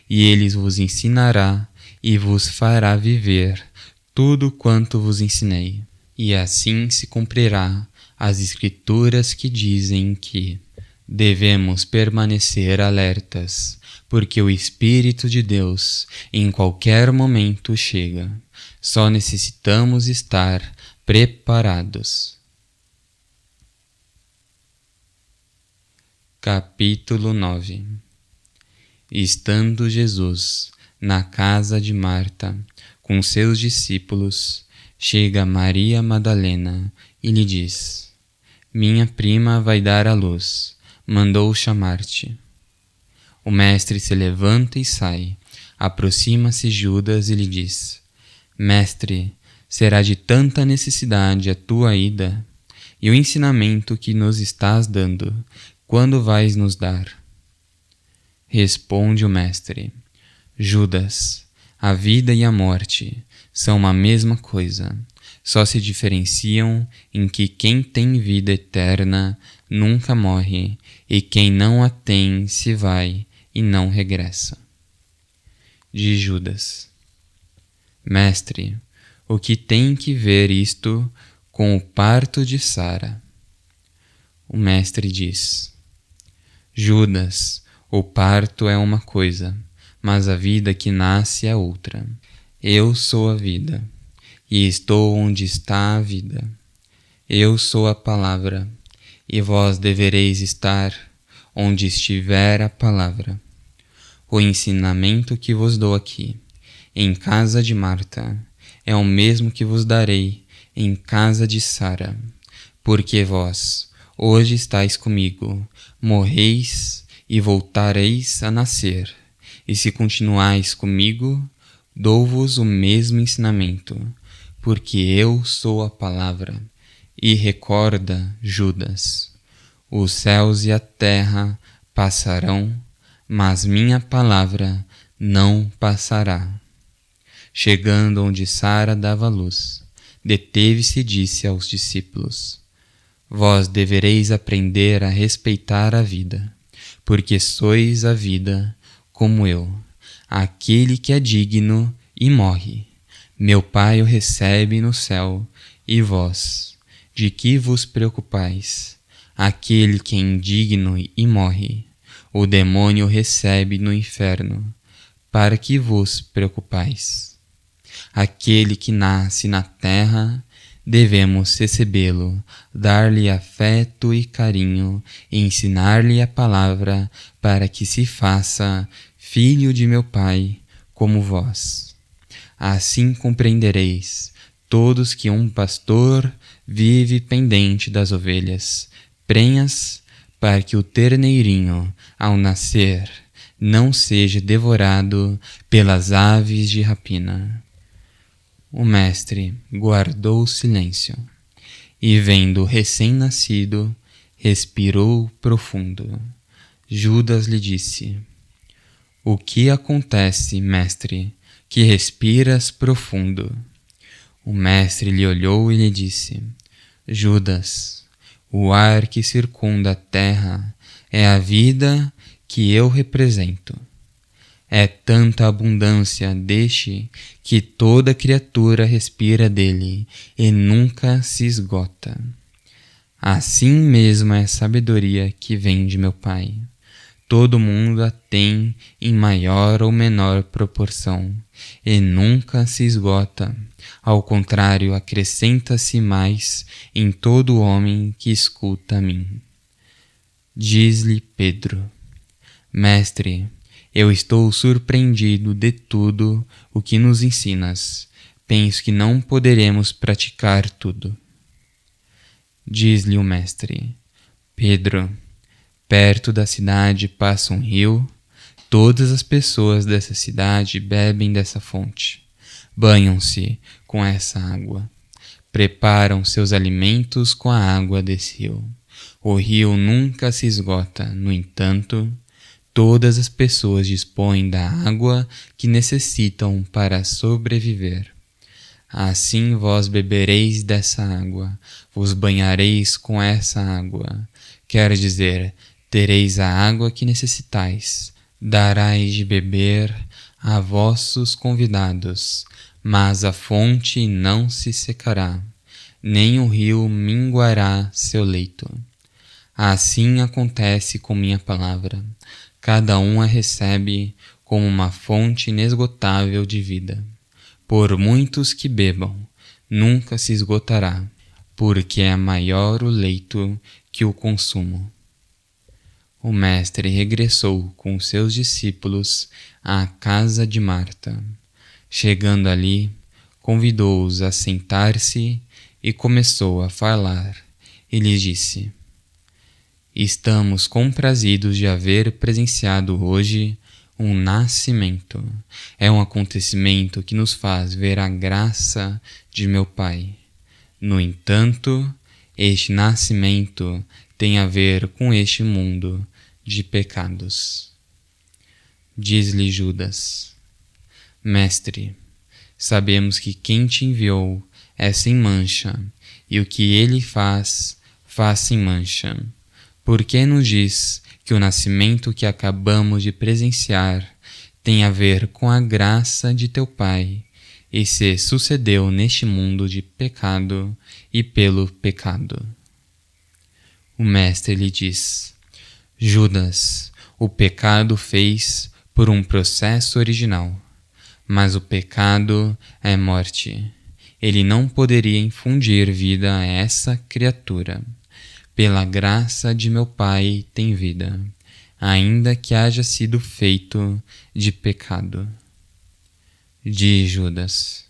e ele vos ensinará e vos fará viver tudo quanto vos ensinei. E assim se cumprirá as Escrituras que dizem que devemos permanecer alertas, porque o Espírito de Deus em qualquer momento chega. Só necessitamos estar preparados. Capítulo 9. Estando Jesus na casa de Marta com seus discípulos, chega Maria Madalena e lhe diz: Minha prima vai dar à luz, mandou chamar-te. O mestre se levanta e sai. Aproxima-se Judas e lhe diz: Mestre, será de tanta necessidade a tua ida? E o ensinamento que nos estás dando, quando vais nos dar? Responde o mestre: Judas, a vida e a morte são uma mesma coisa. Só se diferenciam em que quem tem vida eterna nunca morre, e quem não a tem se vai e não regressa. De Judas: Mestre, o que tem que ver isto com o parto de Sara? O mestre diz: Judas, o parto é uma coisa, mas a vida que nasce é outra. Eu sou a vida, e estou onde está a vida. Eu sou a palavra, e vós devereis estar onde estiver a palavra. O ensinamento que vos dou aqui, em casa de Marta, é o mesmo que vos darei em casa de Sara, porque vós hoje estáis comigo, morreis e voltareis a nascer, e se continuais comigo, dou-vos o mesmo ensinamento, porque eu sou a palavra. E recorda, Judas, os céus e a terra passarão, mas minha palavra não passará. Chegando onde Sara dava luz, deteve-se e disse aos discípulos: Vós devereis aprender a respeitar a vida, porque sois a vida, como eu. Aquele que é digno e morre, meu Pai o recebe no céu, e vós, de que vos preocupais? Aquele que é indigno e morre, o demônio recebe no inferno. Para que vos preocupais? Aquele que nasce na terra, devemos recebê-lo, dar-lhe afeto e carinho, e ensinar-lhe a palavra, para que se faça filho de meu Pai, como vós. Assim compreendereis todos que um pastor vive pendente das ovelhas, prenhas, para que o terneirinho, ao nascer, não seja devorado pelas aves de rapina. O mestre guardou silêncio e, vendo o recém-nascido, respirou profundo. Judas lhe disse: O que acontece, mestre, que respiras profundo? O mestre lhe olhou e lhe disse: Judas, o ar que circunda a terra é a vida que eu represento. É tanta abundância deste que toda criatura respira dele e nunca se esgota. Assim mesmo é a sabedoria que vem de meu Pai. Todo mundo a tem em maior ou menor proporção e nunca se esgota. Ao contrário, acrescenta-se mais em todo homem que escuta a mim. Diz-lhe Pedro: Mestre, eu estou surpreendido de tudo o que nos ensinas. Penso que não poderemos praticar tudo. Diz-lhe o mestre: Pedro, perto da cidade passa um rio. Todas as pessoas dessa cidade bebem dessa fonte. Banham-se com essa água. Preparam seus alimentos com a água desse rio. O rio nunca se esgota, no entanto, todas as pessoas dispõem da água que necessitam para sobreviver. Assim vós bebereis dessa água, vos banhareis com essa água. Quer dizer, tereis a água que necessitais, darais de beber a vossos convidados, mas a fonte não se secará, nem o rio minguará seu leito. Assim acontece com minha palavra. Cada um a recebe como uma fonte inesgotável de vida. Por muitos que bebam, nunca se esgotará, porque é maior o leito que o consumo. O mestre regressou com seus discípulos à casa de Marta. Chegando ali, convidou-os a sentar-se e começou a falar. E lhes disse: Estamos comprazidos de haver presenciado hoje um nascimento. É um acontecimento que nos faz ver a graça de meu Pai. No entanto, este nascimento tem a ver com este mundo de pecados. Diz-lhe Judas: Mestre, sabemos que quem te enviou é sem mancha, e o que ele faz, faz sem mancha. Por que nos diz que o nascimento que acabamos de presenciar tem a ver com a graça de teu Pai e se sucedeu neste mundo de pecado e pelo pecado? O mestre lhe diz: Judas, o pecado fez por um processo original, mas o pecado é morte. Ele não poderia infundir vida a essa criatura. Pela graça de meu Pai tem vida, ainda que haja sido feito de pecado. Diz Judas: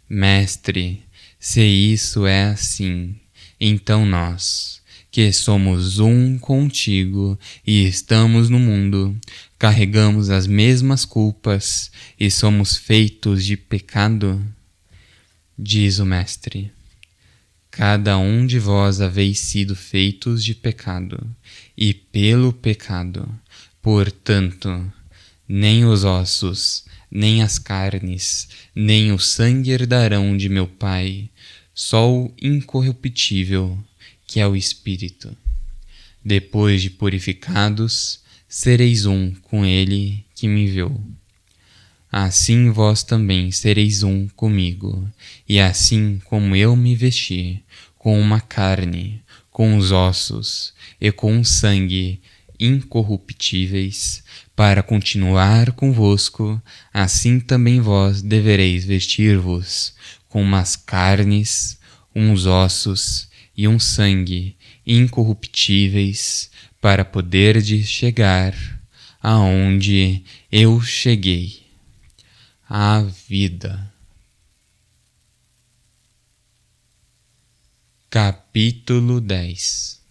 Mestre, se isso é assim, então nós, que somos um contigo e estamos no mundo, carregamos as mesmas culpas e somos feitos de pecado? Diz o mestre: Cada um de vós haveis sido feitos de pecado, e pelo pecado. Portanto, nem os ossos, nem as carnes, nem o sangue herdarão de meu Pai, só o incorruptível, que é o Espírito. Depois de purificados, sereis um com ele que me enviou. Assim vós também sereis um comigo, e assim como eu me vesti com uma carne, com os ossos e com o sangue incorruptíveis, para continuar convosco, assim também vós devereis vestir-vos com umas carnes, uns ossos e um sangue incorruptíveis, para poderdes chegar aonde eu cheguei, a vida. Capítulo 10.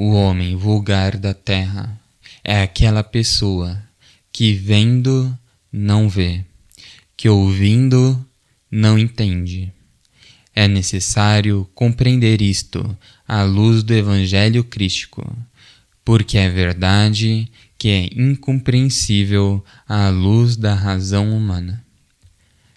O homem vulgar da terra é aquela pessoa que vendo não vê, que ouvindo não entende. É necessário compreender isto à luz do Evangelho crístico, porque é verdade que é incompreensível à luz da razão humana.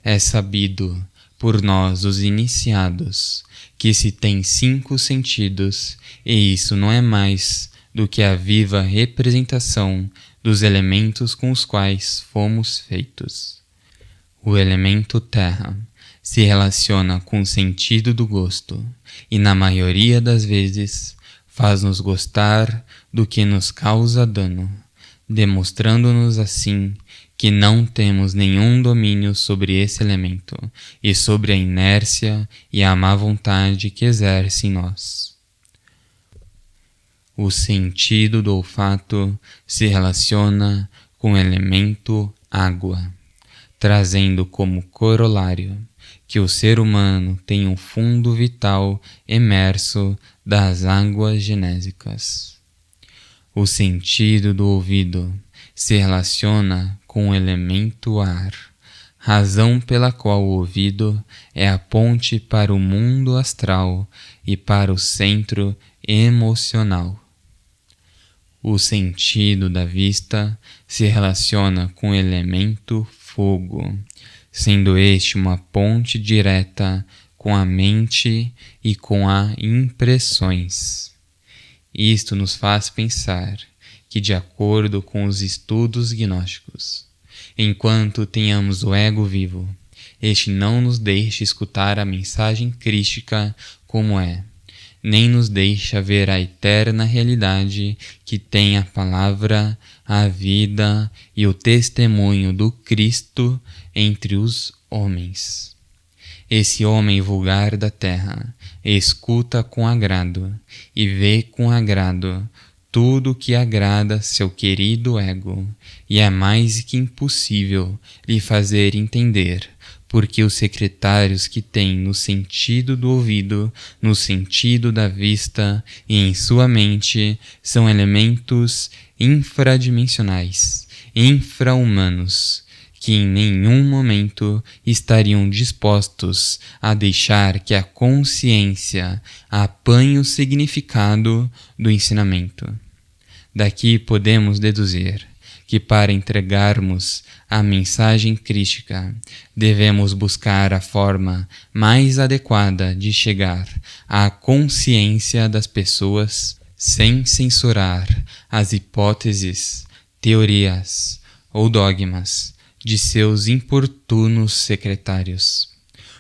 É sabido por nós, os iniciados, que se tem 5 sentidos, e isso não é mais do que a viva representação dos elementos com os quais fomos feitos. O elemento terra se relaciona com o sentido do gosto e, na maioria das vezes, faz-nos gostar do que nos causa dano, demonstrando-nos assim que não temos nenhum domínio sobre esse elemento e sobre a inércia e a má vontade que exerce em nós. O sentido do olfato se relaciona com o elemento água, trazendo como corolário que o ser humano tem um fundo vital emerso das águas genésicas. O sentido do ouvido se relaciona com o elemento ar, razão pela qual o ouvido é a ponte para o mundo astral e para o centro emocional. O sentido da vista se relaciona com o elemento fogo, sendo este uma ponte direta com a mente e com as impressões. Isto nos faz pensar que, de acordo com os estudos gnósticos, enquanto tenhamos o ego vivo, este não nos deixa escutar a mensagem crística como é, nem nos deixa ver a eterna realidade que tem a palavra, a vida e o testemunho do Cristo entre os homens. Esse homem vulgar da terra escuta com agrado e vê com agrado tudo que agrada seu querido ego, e é mais que impossível lhe fazer entender, porque os secretários que tem no sentido do ouvido, no sentido da vista e em sua mente são elementos infradimensionais, infra-humanos, que em nenhum momento estariam dispostos a deixar que a consciência apanhe o significado do ensinamento. Daqui podemos deduzir que, para entregarmos a mensagem crística, devemos buscar a forma mais adequada de chegar à consciência das pessoas sem censurar as hipóteses, teorias ou dogmas de seus importunos secretários.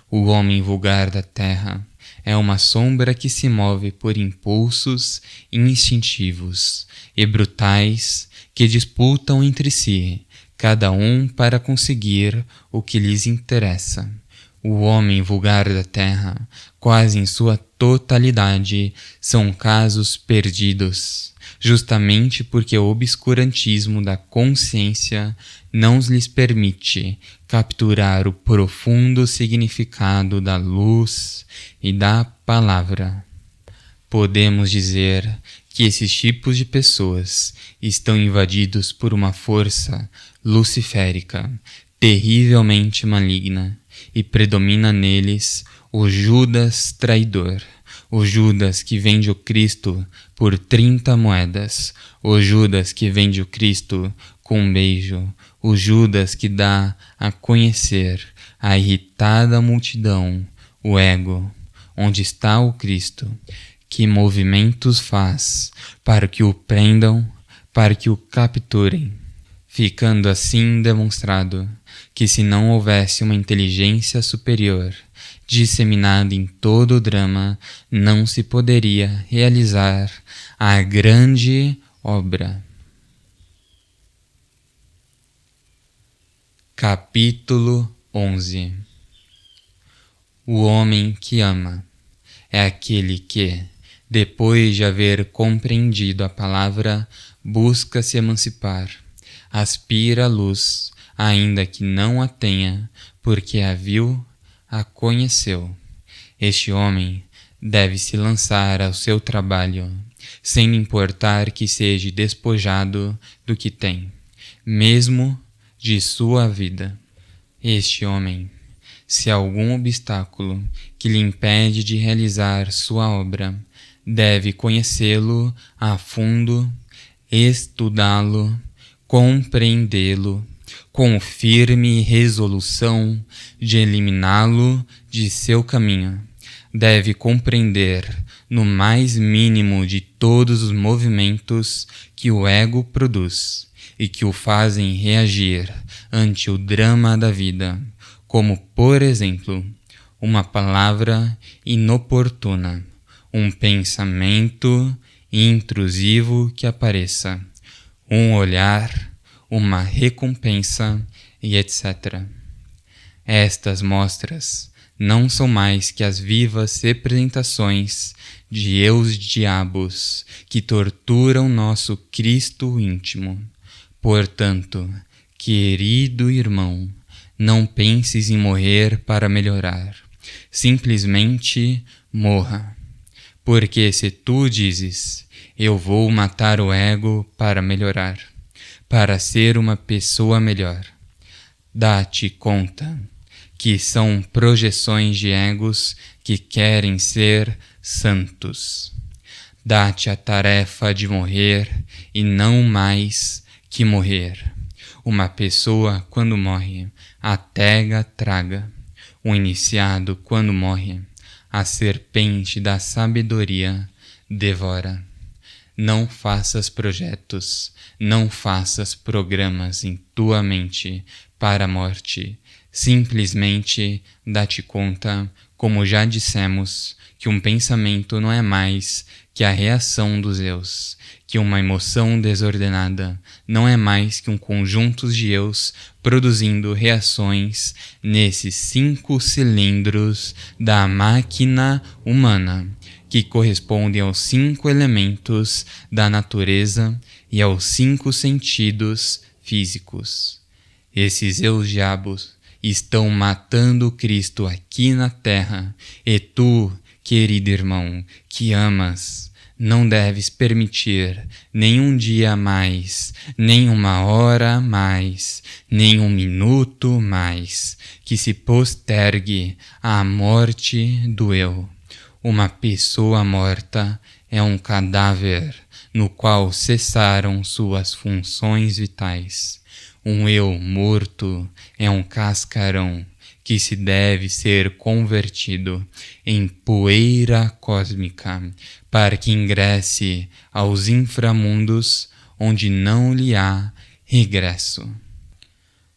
O homem vulgar da terra é uma sombra que se move por impulsos instintivos e brutais que disputam entre si, cada um para conseguir o que lhes interessa. O homem vulgar da terra, quase em sua totalidade, são casos perdidos, justamente porque o obscurantismo da consciência não lhes permite capturar o profundo significado da luz e da palavra. Podemos dizer que esses tipos de pessoas estão invadidos por uma força luciférica, terrivelmente maligna, e predomina neles o Judas traidor, o Judas que vende o Cristo por 30 moedas, o Judas que vende o Cristo com um beijo, o Judas que dá a conhecer à irritada multidão o ego, onde está o Cristo, que movimentos faz para que o prendam, para que o capturem, ficando assim demonstrado que, se não houvesse uma inteligência superior disseminada em todo o drama, não se poderia realizar a grande obra. Capítulo 11. O homem que ama é aquele que, depois de haver compreendido a palavra, busca se emancipar, aspira a luz, ainda que não a tenha, porque a viu, a conheceu. Este homem deve se lançar ao seu trabalho, sem importar que seja despojado do que tem, mesmo de sua vida. Este homem, se há algum obstáculo que lhe impede de realizar sua obra, deve conhecê-lo a fundo, estudá-lo, compreendê-lo, com firme resolução de eliminá-lo de seu caminho. Deve compreender, no mais mínimo de todos os movimentos que o ego produz e que o fazem reagir ante o drama da vida, como, por exemplo, uma palavra inoportuna, um pensamento intrusivo que apareça, um olhar, uma recompensa e etc. Estas mostras não são mais que as vivas representações de eus diabos que torturam nosso Cristo íntimo. Portanto, querido irmão, não penses em morrer para melhorar. Simplesmente morra. Porque se tu dizes, eu vou matar o ego para melhorar, para ser uma pessoa melhor, dá-te conta que são projeções de egos que querem ser santos. Dá-te a tarefa de morrer e não mais que morrer. Uma pessoa, quando morre, a tega traga. O iniciado, quando morre, a serpente da sabedoria devora. Não faças projetos, não faças programas em tua mente para a morte. Simplesmente dá-te conta, como já dissemos, que um pensamento não é mais que a reação dos eus, que uma emoção desordenada não é mais que um conjunto de eus produzindo reações nesses 5 cilindros da máquina humana, que correspondem aos 5 elementos da natureza e aos 5 sentidos físicos. Esses eus diabos estão matando Cristo aqui na terra, e tu, querido irmão, que amas, não deves permitir nem um dia mais, nem uma hora mais, nem um minuto mais, que se postergue a morte do eu. Uma pessoa morta é um cadáver no qual cessaram suas funções vitais. Um eu morto é um cascarão que se deve ser convertido em poeira cósmica para que ingresse aos inframundos onde não lhe há regresso.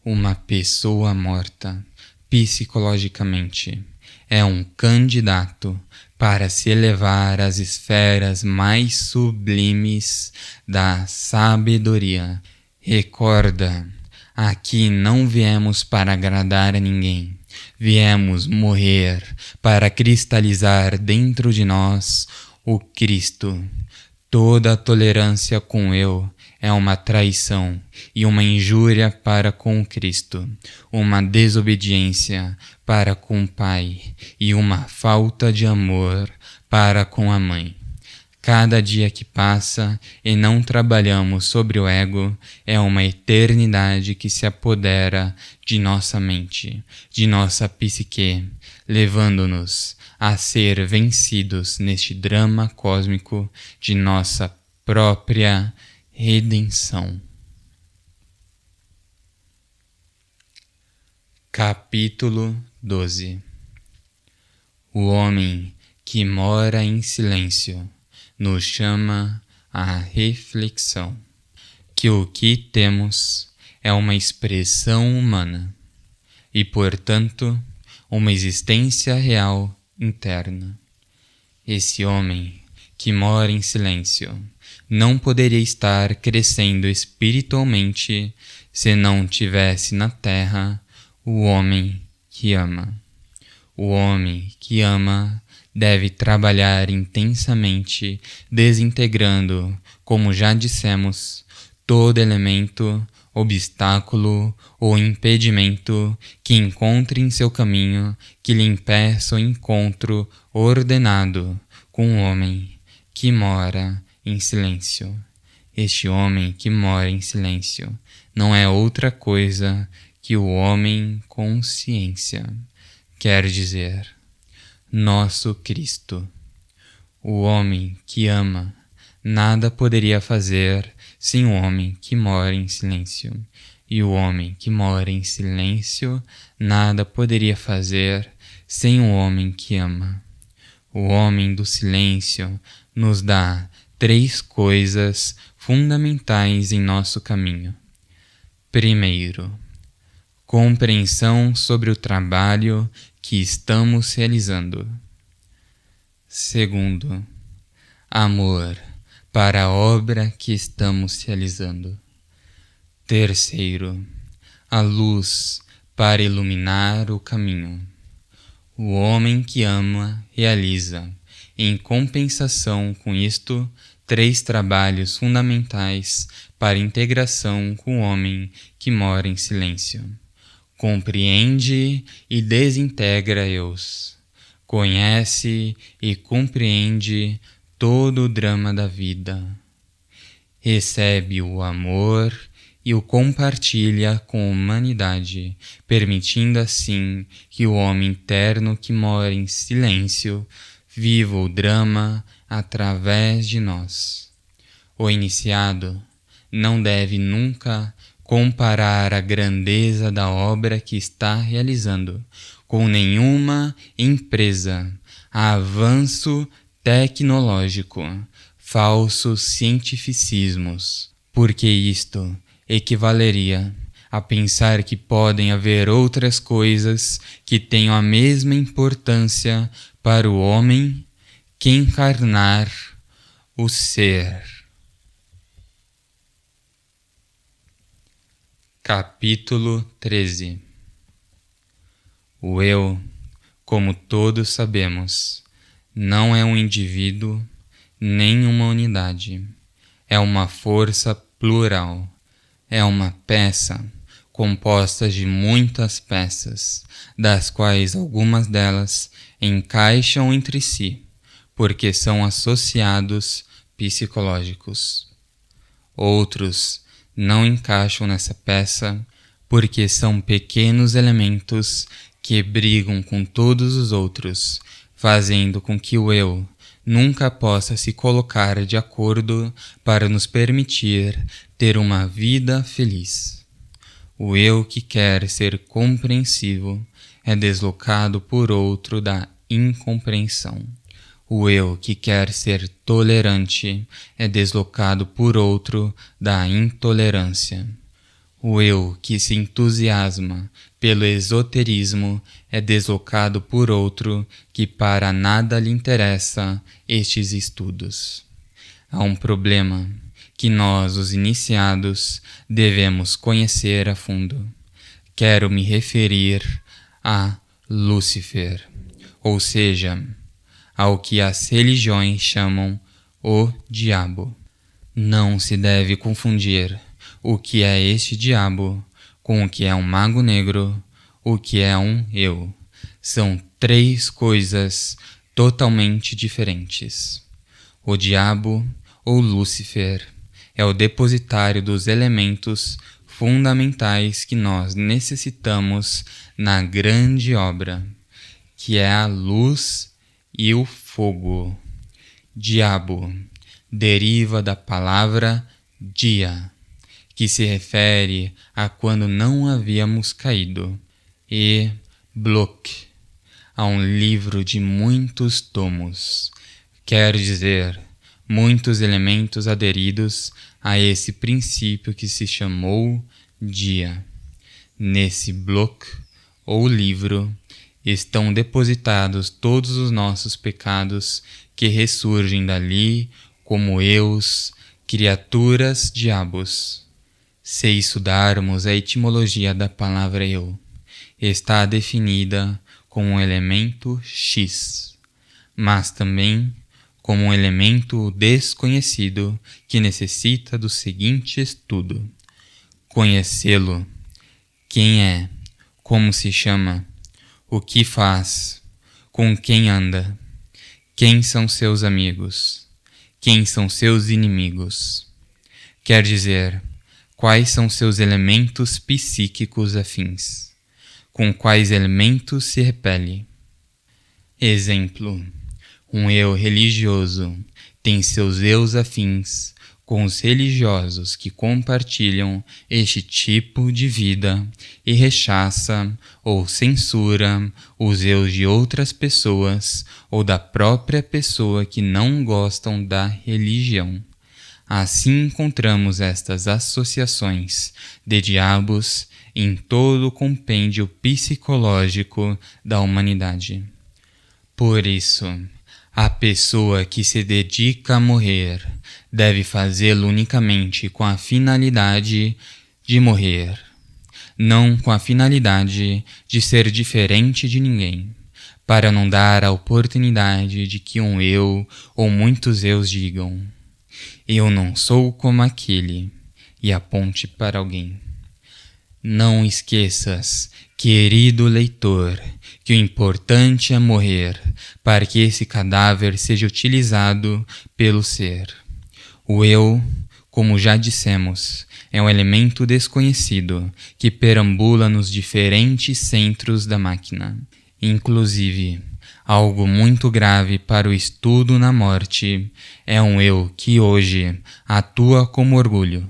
Uma pessoa morta, psicologicamente, é um candidato para se elevar às esferas mais sublimes da sabedoria. Recorda, aqui não viemos para agradar a ninguém. Viemos morrer para cristalizar dentro de nós o Cristo. Toda tolerância com eu é uma traição e uma injúria para com Cristo, uma desobediência para com o Pai e uma falta de amor para com a Mãe. Cada dia que passa e não trabalhamos sobre o ego é uma eternidade que se apodera de nossa mente, de nossa psique, levando-nos a ser vencidos neste drama cósmico de nossa própria redenção. Capítulo 12. O homem que mora em silêncio nos chama à reflexão, que o que temos é uma expressão humana e, portanto, uma existência real interna. Esse homem que mora em silêncio não poderia estar crescendo espiritualmente se não tivesse na terra o homem que ama. O homem que ama deve trabalhar intensamente, desintegrando, como já dissemos, todo elemento, obstáculo ou impedimento que encontre em seu caminho, que lhe impeça o encontro ordenado com o homem que mora em silêncio. Este homem que mora em silêncio não é outra coisa que o homem consciência, quer dizer, nosso Cristo. O homem que ama nada poderia fazer sem o homem que mora em silêncio, e o homem que mora em silêncio nada poderia fazer sem o homem que ama. O homem do silêncio nos dá 3 coisas fundamentais em nosso caminho. Primeiro, compreensão sobre o trabalho que estamos realizando. Segundo, amor para a obra que estamos realizando. Terceiro, a luz para iluminar o caminho. O homem que ama realiza, em compensação com isto, 3 trabalhos fundamentais para a integração com o homem que mora em silêncio. Compreende e desintegra eus. Conhece e compreende todo o drama da vida. Recebe o amor e o compartilha com a humanidade, permitindo assim que o homem interno que mora em silêncio viva o drama através de nós. O iniciado não deve nunca comparar a grandeza da obra que está realizando com nenhuma empresa, avanço tecnológico, falsos cientificismos, porque isto equivaleria a pensar que podem haver outras coisas que tenham a mesma importância para o homem que encarnar o ser. Capítulo 13. O eu, como todos sabemos, não é um indivíduo nem uma unidade. É uma força plural. É uma peça composta de muitas peças, das quais algumas delas encaixam entre si, porque são associados psicológicos. Outros não encaixam nessa peça porque são pequenos elementos que brigam com todos os outros, fazendo com que o eu nunca possa se colocar de acordo para nos permitir ter uma vida feliz. O eu que quer ser compreensivo é deslocado por outro da incompreensão. O eu que quer ser tolerante é deslocado por outro da intolerância. O eu que se entusiasma pelo esoterismo é deslocado por outro que para nada lhe interessa estes estudos. Há um problema que nós, os iniciados, devemos conhecer a fundo. Quero me referir a Lúcifer, ou seja, ao que as religiões chamam o diabo. Não se deve confundir o que é este diabo com o que é um mago negro, o que é um eu. São 3 coisas totalmente diferentes. O diabo, ou Lúcifer, é o depositário dos elementos fundamentais que nós necessitamos na grande obra, que é a luz e o fogo. Diabo deriva da palavra dia, que se refere a quando não havíamos caído, e bloc, a um livro de muitos tomos, quer dizer, muitos elementos aderidos a esse princípio que se chamou dia. Nesse bloc, ou livro, estão depositados todos os nossos pecados que ressurgem dali como eus, criaturas, diabos. Se estudarmos a etimologia da palavra eu, está definida como um elemento X, mas também como um elemento desconhecido que necessita do seguinte estudo: conhecê-lo. Quem é? Como se chama? O que faz? Com quem anda? Quem são seus amigos? quem são seus inimigos. Quer dizer, quais são seus elementos psíquicos afins, com quais elementos se repele. Exemplo: um eu religioso tem seus eus afins com os religiosos que compartilham este tipo de vida e rechaça ou censura os eus de outras pessoas ou da própria pessoa que não gostam da religião. Assim encontramos estas associações de diabos em todo o compêndio psicológico da humanidade. Por isso, a pessoa que se dedica a morrer deve fazê-lo unicamente com a finalidade de morrer, não com a finalidade de ser diferente de ninguém, para não dar a oportunidade de que um eu ou muitos eus digam: eu não sou como aquele, e aponte para alguém. Não esqueças, querido leitor, que o importante é morrer para que esse cadáver seja utilizado pelo ser. O eu, como já dissemos, é um elemento desconhecido que perambula nos diferentes centros da máquina. Inclusive, algo muito grave para o estudo na morte é um eu que hoje atua como orgulho,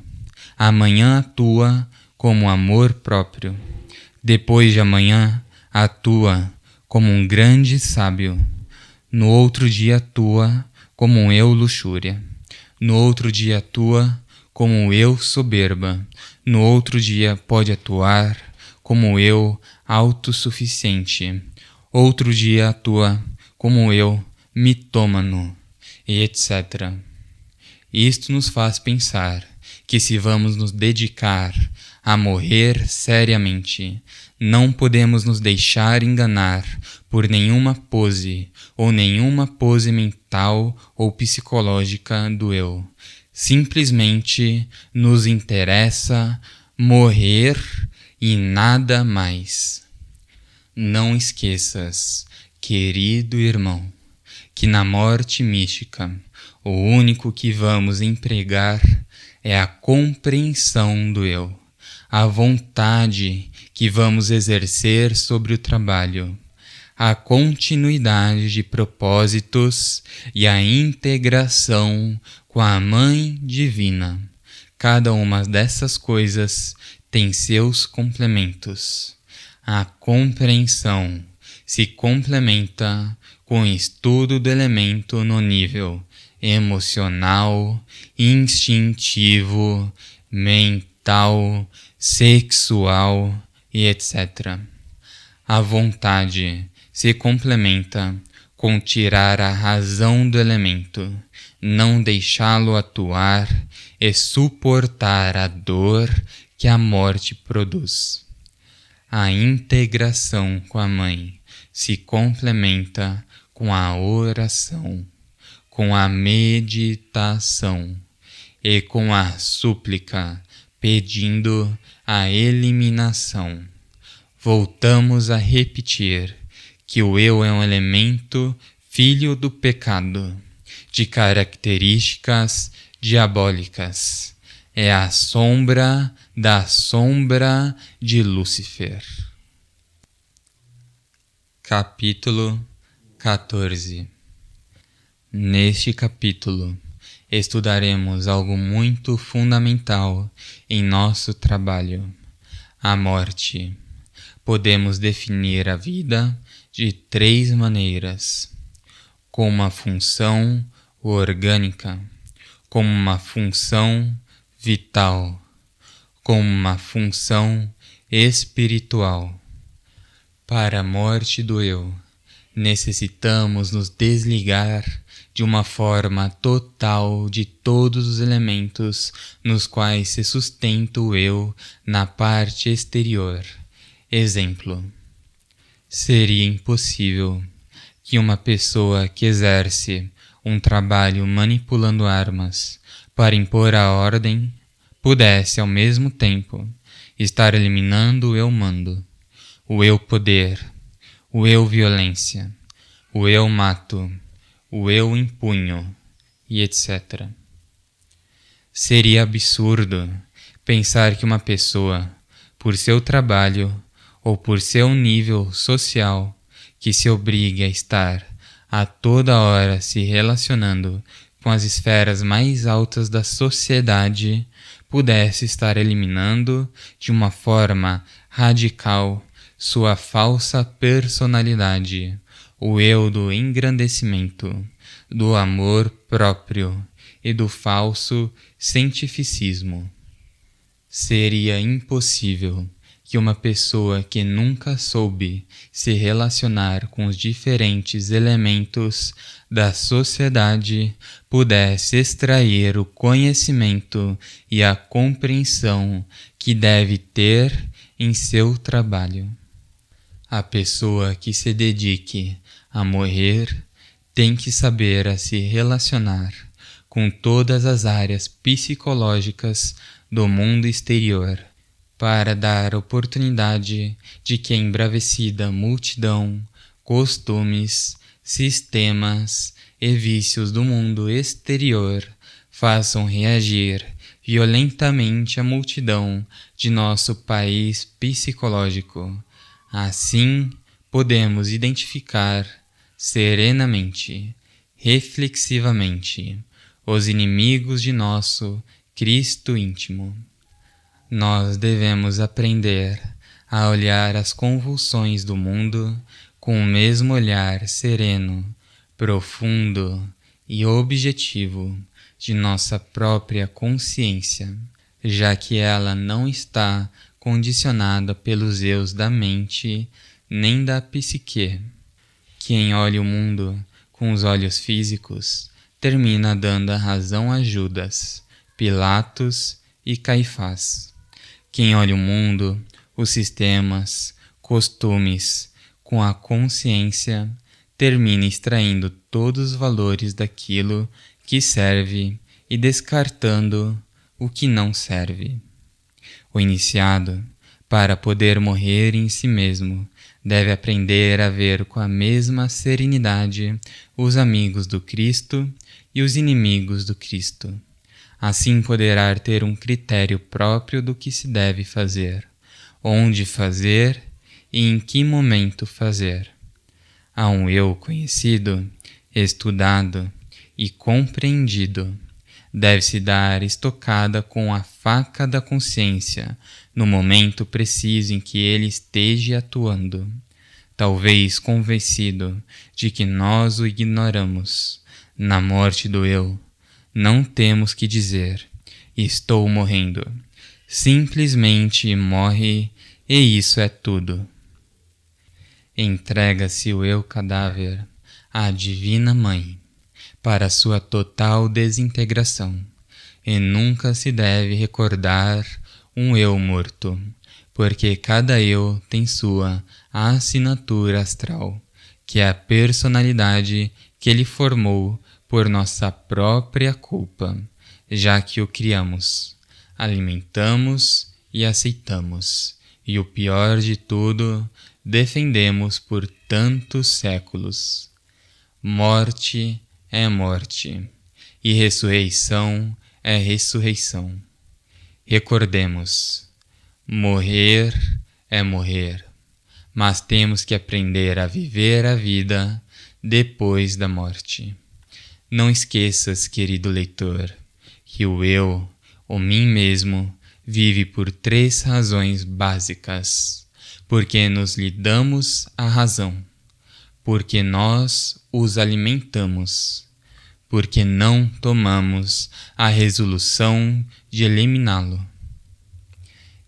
amanhã atua como amor próprio, depois de amanhã atua como um grande sábio, no outro dia atua como um eu luxúria, no outro dia atua como um eu soberba, no outro dia pode atuar como um eu autossuficiente, outro dia atua como um eu mitômano, e etc. Isto nos faz pensar que se vamos nos dedicar a morrer seriamente, não podemos nos deixar enganar por nenhuma pose ou nenhuma pose mental ou psicológica do eu. Simplesmente nos interessa morrer e nada mais. Não esqueças, querido irmão, que na morte mística o único que vamos empregar é a compreensão do eu, a vontade que vamos exercer sobre o trabalho, a continuidade de propósitos e a integração com a Mãe Divina. Cada uma dessas coisas tem seus complementos. A compreensão se complementa com o estudo do elemento no nível emocional, instintivo, mental, sexual e etc. A vontade se complementa com tirar a razão do elemento, não deixá-lo atuar e suportar a dor que a morte produz. A integração com a Mãe se complementa com a oração, com a meditação e com a súplica, pedindo a eliminação. Voltamos a repetir que o eu é um elemento filho do pecado, de características diabólicas. É a sombra da sombra de Lúcifer. Capítulo 14. Neste capítulo, estudaremos algo muito fundamental em nosso trabalho: a morte. Podemos definir a vida de 3 maneiras: como uma função orgânica, como uma função vital, como uma função espiritual. Para a morte do eu, necessitamos nos desligar de uma forma total de todos os elementos nos quais se sustenta o eu na parte exterior. Exemplo: seria impossível que uma pessoa que exerce um trabalho manipulando armas para impor a ordem pudesse ao mesmo tempo estar eliminando o eu mando, o eu poder, o eu violência, o eu mato, o eu empunho, e etc. Seria absurdo pensar que uma pessoa, por seu trabalho ou por seu nível social, que se obrigue a estar a toda hora se relacionando com as esferas mais altas da sociedade, pudesse estar eliminando de uma forma radical sua falsa personalidade, o eu do engrandecimento, do amor próprio e do falso cientificismo. Seria impossível que uma pessoa que nunca soube se relacionar com os diferentes elementos da sociedade pudesse extrair o conhecimento e a compreensão que deve ter em seu trabalho. A pessoa que se dedique a morrer tem que saber a se relacionar com todas as áreas psicológicas do mundo exterior, para dar oportunidade de que a embravecida multidão, costumes, sistemas e vícios do mundo exterior façam reagir violentamente a multidão de nosso país psicológico. Assim, podemos identificar serenamente, reflexivamente, os inimigos de nosso Cristo íntimo. Nós devemos aprender a olhar as convulsões do mundo com o mesmo olhar sereno, profundo e objetivo de nossa própria consciência, já que ela não está condicionada pelos eus da mente nem da psique. Quem olha o mundo com os olhos físicos termina dando a razão a Judas, Pilatos e Caifás. Quem olha o mundo, os sistemas, costumes, com a consciência, termina extraindo todos os valores daquilo que serve e descartando o que não serve. O iniciado, para poder morrer em si mesmo, deve aprender a ver com a mesma serenidade os amigos do Cristo e os inimigos do Cristo. Assim poderá ter um critério próprio do que se deve fazer, onde fazer e em que momento fazer. Há um eu conhecido, estudado e compreendido. Deve-se dar estocada com a faca da consciência no momento preciso em que ele esteja atuando, talvez convencido de que nós o ignoramos. Na morte do eu, não temos que dizer, estou morrendo. Simplesmente morre e isso é tudo. Entrega-se o eu cadáver à Divina Mãe para sua total desintegração e nunca se deve recordar um eu morto, porque cada eu tem sua assinatura astral, que é a personalidade que ele formou por nossa própria culpa, já que o criamos, alimentamos e aceitamos, e o pior de tudo, defendemos por tantos séculos. Morte é morte, e ressurreição é ressurreição. Recordemos, morrer é morrer, mas temos que aprender a viver a vida depois da morte. Não esqueças, querido leitor, que o eu, o mim mesmo, vive por 3 razões básicas. Porque nos lhe damos a razão, porque nós os alimentamos, porque não tomamos a resolução de eliminá-lo.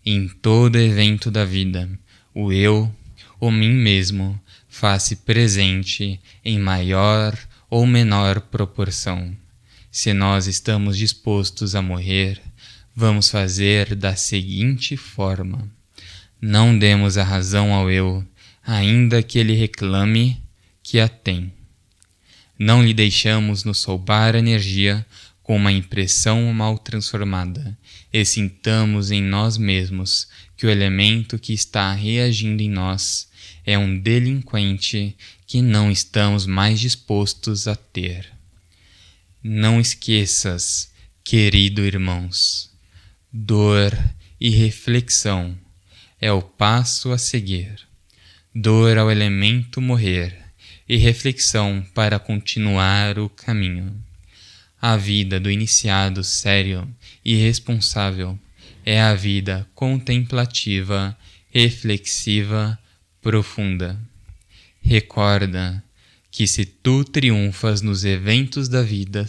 Em todo evento da vida, o eu, o mim mesmo, faz-se presente em maior ou menor proporção. Se nós estamos dispostos a morrer, vamos fazer da seguinte forma: não demos a razão ao eu, ainda que ele reclame que a tem. Não lhe deixamos nos roubar energia com uma impressão mal transformada, e sintamos em nós mesmos que o elemento que está reagindo em nós é um delinquente que não estamos mais dispostos a ter. Não esqueças, querido irmãos, dor e reflexão é o passo a seguir. Dor ao elemento morrer e reflexão para continuar o caminho. A vida do iniciado sério e responsável é a vida contemplativa, reflexiva, profunda. Recorda que se tu triunfas nos eventos da vida,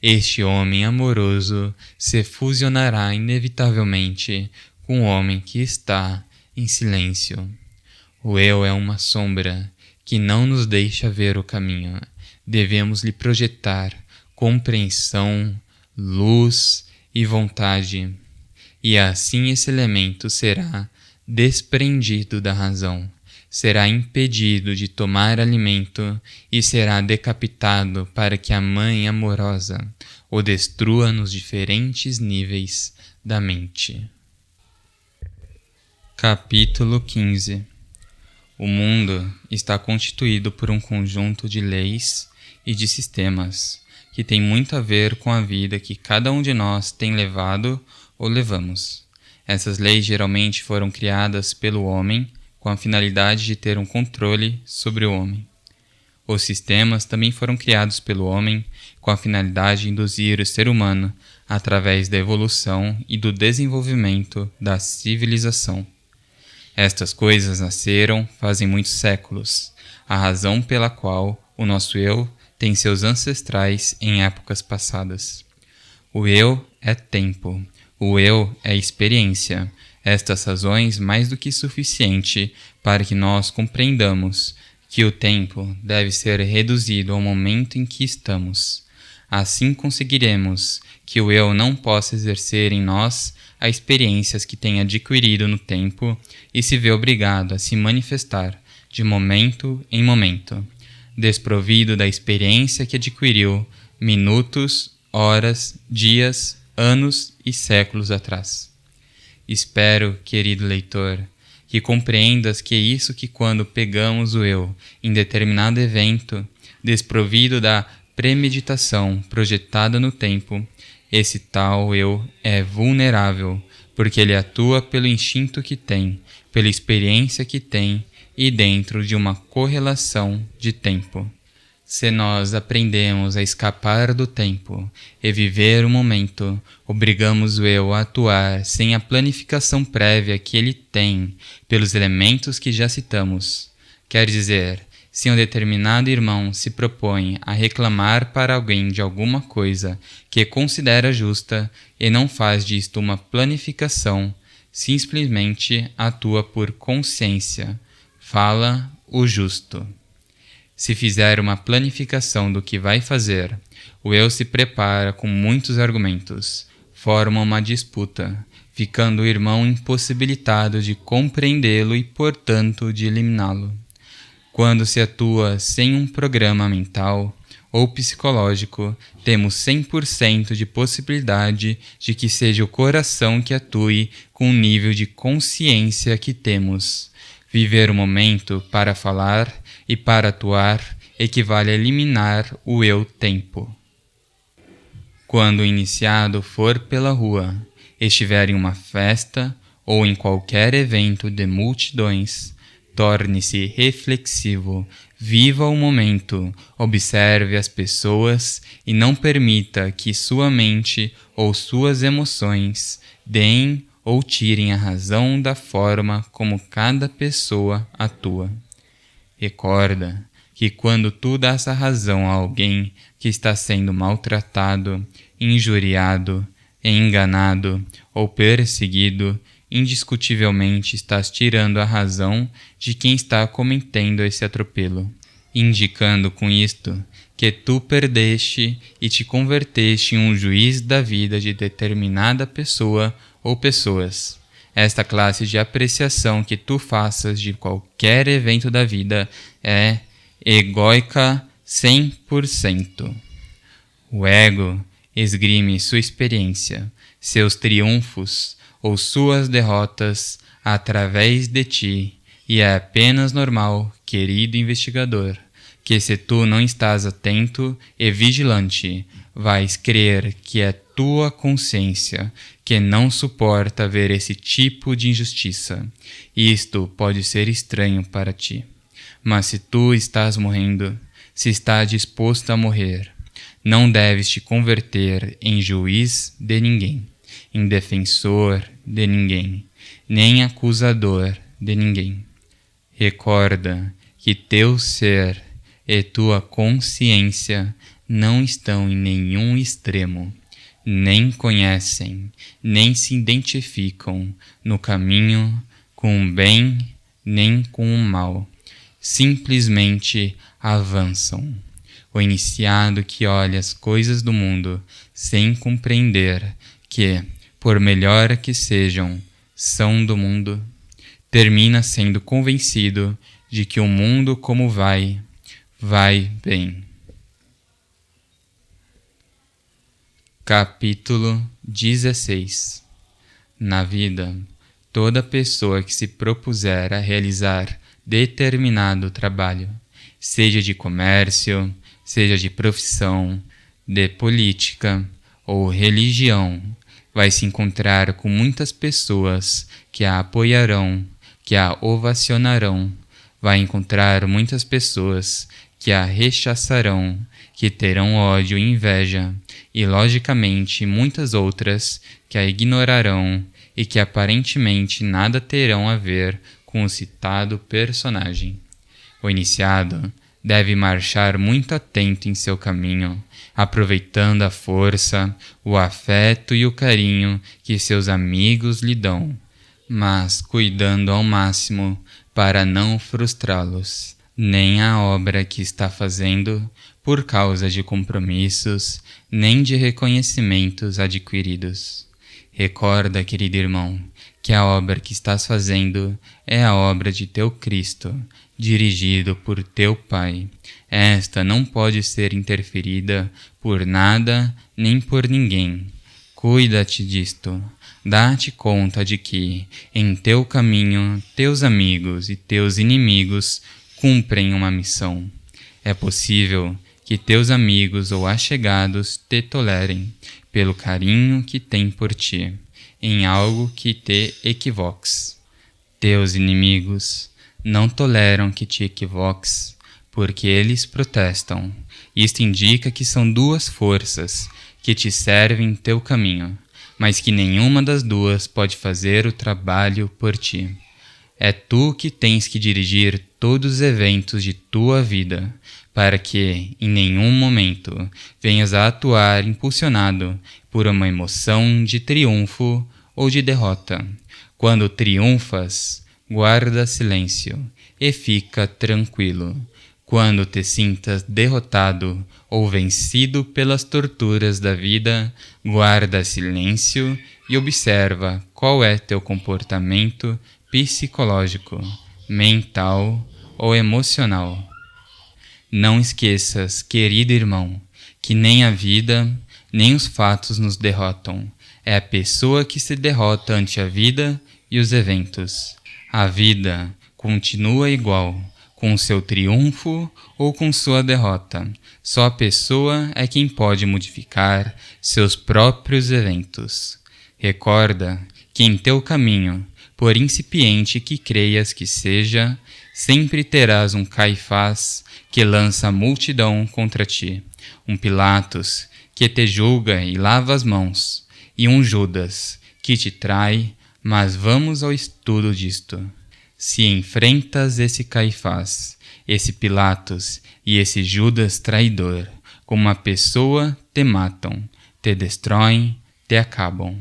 este homem amoroso se fusionará inevitavelmente com o homem que está em silêncio. O eu é uma sombra que não nos deixa ver o caminho. Devemos lhe projetar compreensão, luz e vontade, e assim esse elemento será desprendido da razão, será impedido de tomar alimento e será decapitado para que a Mãe amorosa o destrua nos diferentes níveis da mente. Capítulo 15. O mundo está constituído por um conjunto de leis e de sistemas que tem muito a ver com a vida que cada um de nós tem levado ou levamos. Essas leis geralmente foram criadas pelo homem com a finalidade de ter um controle sobre o homem. Os sistemas também foram criados pelo homem com a finalidade de induzir o ser humano através da evolução e do desenvolvimento da civilização. Estas coisas nasceram fazem muitos séculos, a razão pela qual o nosso eu tem seus ancestrais em épocas passadas. O eu é tempo, o eu é experiência, estas razões mais do que suficiente para que nós compreendamos que o tempo deve ser reduzido ao momento em que estamos. Assim conseguiremos que o eu não possa exercer em nós as experiências que tem adquirido no tempo e se vê obrigado a se manifestar de momento em momento, desprovido da experiência que adquiriu minutos, horas, dias, anos e séculos atrás. Espero, querido leitor, que compreendas que é isso que quando pegamos o eu em determinado evento, desprovido da premeditação projetada no tempo, esse tal eu é vulnerável, porque ele atua pelo instinto que tem, pela experiência que tem e dentro de uma correlação de tempo. Se nós aprendemos a escapar do tempo e viver o momento, obrigamos o eu a atuar sem a planificação prévia que ele tem pelos elementos que já citamos. Quer dizer, se um determinado irmão se propõe a reclamar para alguém de alguma coisa que considera justa e não faz disto uma planificação, simplesmente atua por consciência, fala o justo. Se fizer uma planificação do que vai fazer, o eu se prepara com muitos argumentos, forma uma disputa, ficando o irmão impossibilitado de compreendê-lo e, portanto, de eliminá-lo. Quando se atua sem um programa mental ou psicológico, temos 100% de possibilidade de que seja o coração que atue com o nível de consciência que temos. Viver o momento para falar e para atuar equivale a eliminar o eu-tempo. Quando o iniciado for pela rua, estiver em uma festa ou em qualquer evento de multidões, torne-se reflexivo, viva o momento, observe as pessoas e não permita que sua mente ou suas emoções deem ou tirem a razão da forma como cada pessoa atua. Recorda que quando tu dás a razão a alguém que está sendo maltratado, injuriado, enganado ou perseguido, indiscutivelmente estás tirando a razão de quem está cometendo esse atropelo, indicando com isto que tu perdeste e te converteste em um juiz da vida de determinada pessoa ou pessoas. Esta classe de apreciação que tu faças de qualquer evento da vida é egóica 100%. O ego esgrime sua experiência, seus triunfos ou suas derrotas através de ti, e é apenas normal, querido investigador, que se tu não estás atento e vigilante, vais crer que é tua consciência que não suporta ver esse tipo de injustiça. Isto pode ser estranho para ti. Mas se tu estás morrendo, se está disposto a morrer, não deves te converter em juiz de ninguém, em defensor de ninguém, nem acusador de ninguém. Recorda que teu ser e tua consciência não estão em nenhum extremo, nem conhecem, nem se identificam no caminho com o bem nem com o mal. Simplesmente avançam. O iniciado que olha as coisas do mundo sem compreender que, por melhor que sejam, são do mundo, termina sendo convencido de que o mundo como vai bem. Capítulo 16. Na vida, toda pessoa que se propuser a realizar determinado trabalho, seja de comércio, seja de profissão, de política ou religião, vai se encontrar com muitas pessoas que a apoiarão, que a ovacionarão, vai encontrar muitas pessoas que a rechaçarão, que terão ódio e inveja, e logicamente muitas outras que a ignorarão e que aparentemente nada terão a ver com o citado personagem. O iniciado deve marchar muito atento em seu caminho, aproveitando a força, o afeto e o carinho que seus amigos lhe dão, mas cuidando ao máximo para não frustrá-los, nem a obra que está fazendo por causa de compromissos, nem de reconhecimentos adquiridos. Recorda, querido irmão, que a obra que estás fazendo é a obra de teu Cristo, dirigido por teu Pai. Esta não pode ser interferida por nada nem por ninguém. Cuida-te disto. Dá-te conta de que, em teu caminho, teus amigos e teus inimigos cumprem uma missão. É possível que teus amigos ou allegados te tolerem, pelo carinho que têm por ti, em algo que te equivoques. Teus inimigos não toleram que te equivoques, porque eles protestam. Isto indica que são duas forças que te servem em teu caminho, mas que nenhuma das duas pode fazer o trabalho por ti. É tu que tens que dirigir todos os eventos de tua vida, para que, em nenhum momento, venhas a atuar impulsionado por uma emoção de triunfo ou de derrota. Quando triunfas, guarda silêncio e fica tranquilo. Quando te sintas derrotado ou vencido pelas torturas da vida, guarda silêncio e observa qual é teu comportamento psicológico, mental ou emocional. Não esqueças, querido irmão, que nem a vida, nem os fatos nos derrotam. É a pessoa que se derrota ante a vida e os eventos. A vida continua igual, com seu triunfo ou com sua derrota. Só a pessoa é quem pode modificar seus próprios eventos. Recorda que em teu caminho, por incipiente que creias que seja, sempre terás um Caifás que lança a multidão contra ti, um Pilatos que te julga e lava as mãos, e um Judas que te trai, mas vamos ao estudo disto. Se enfrentas esse Caifás, esse Pilatos e esse Judas traidor, como uma pessoa, te matam, te destroem, te acabam.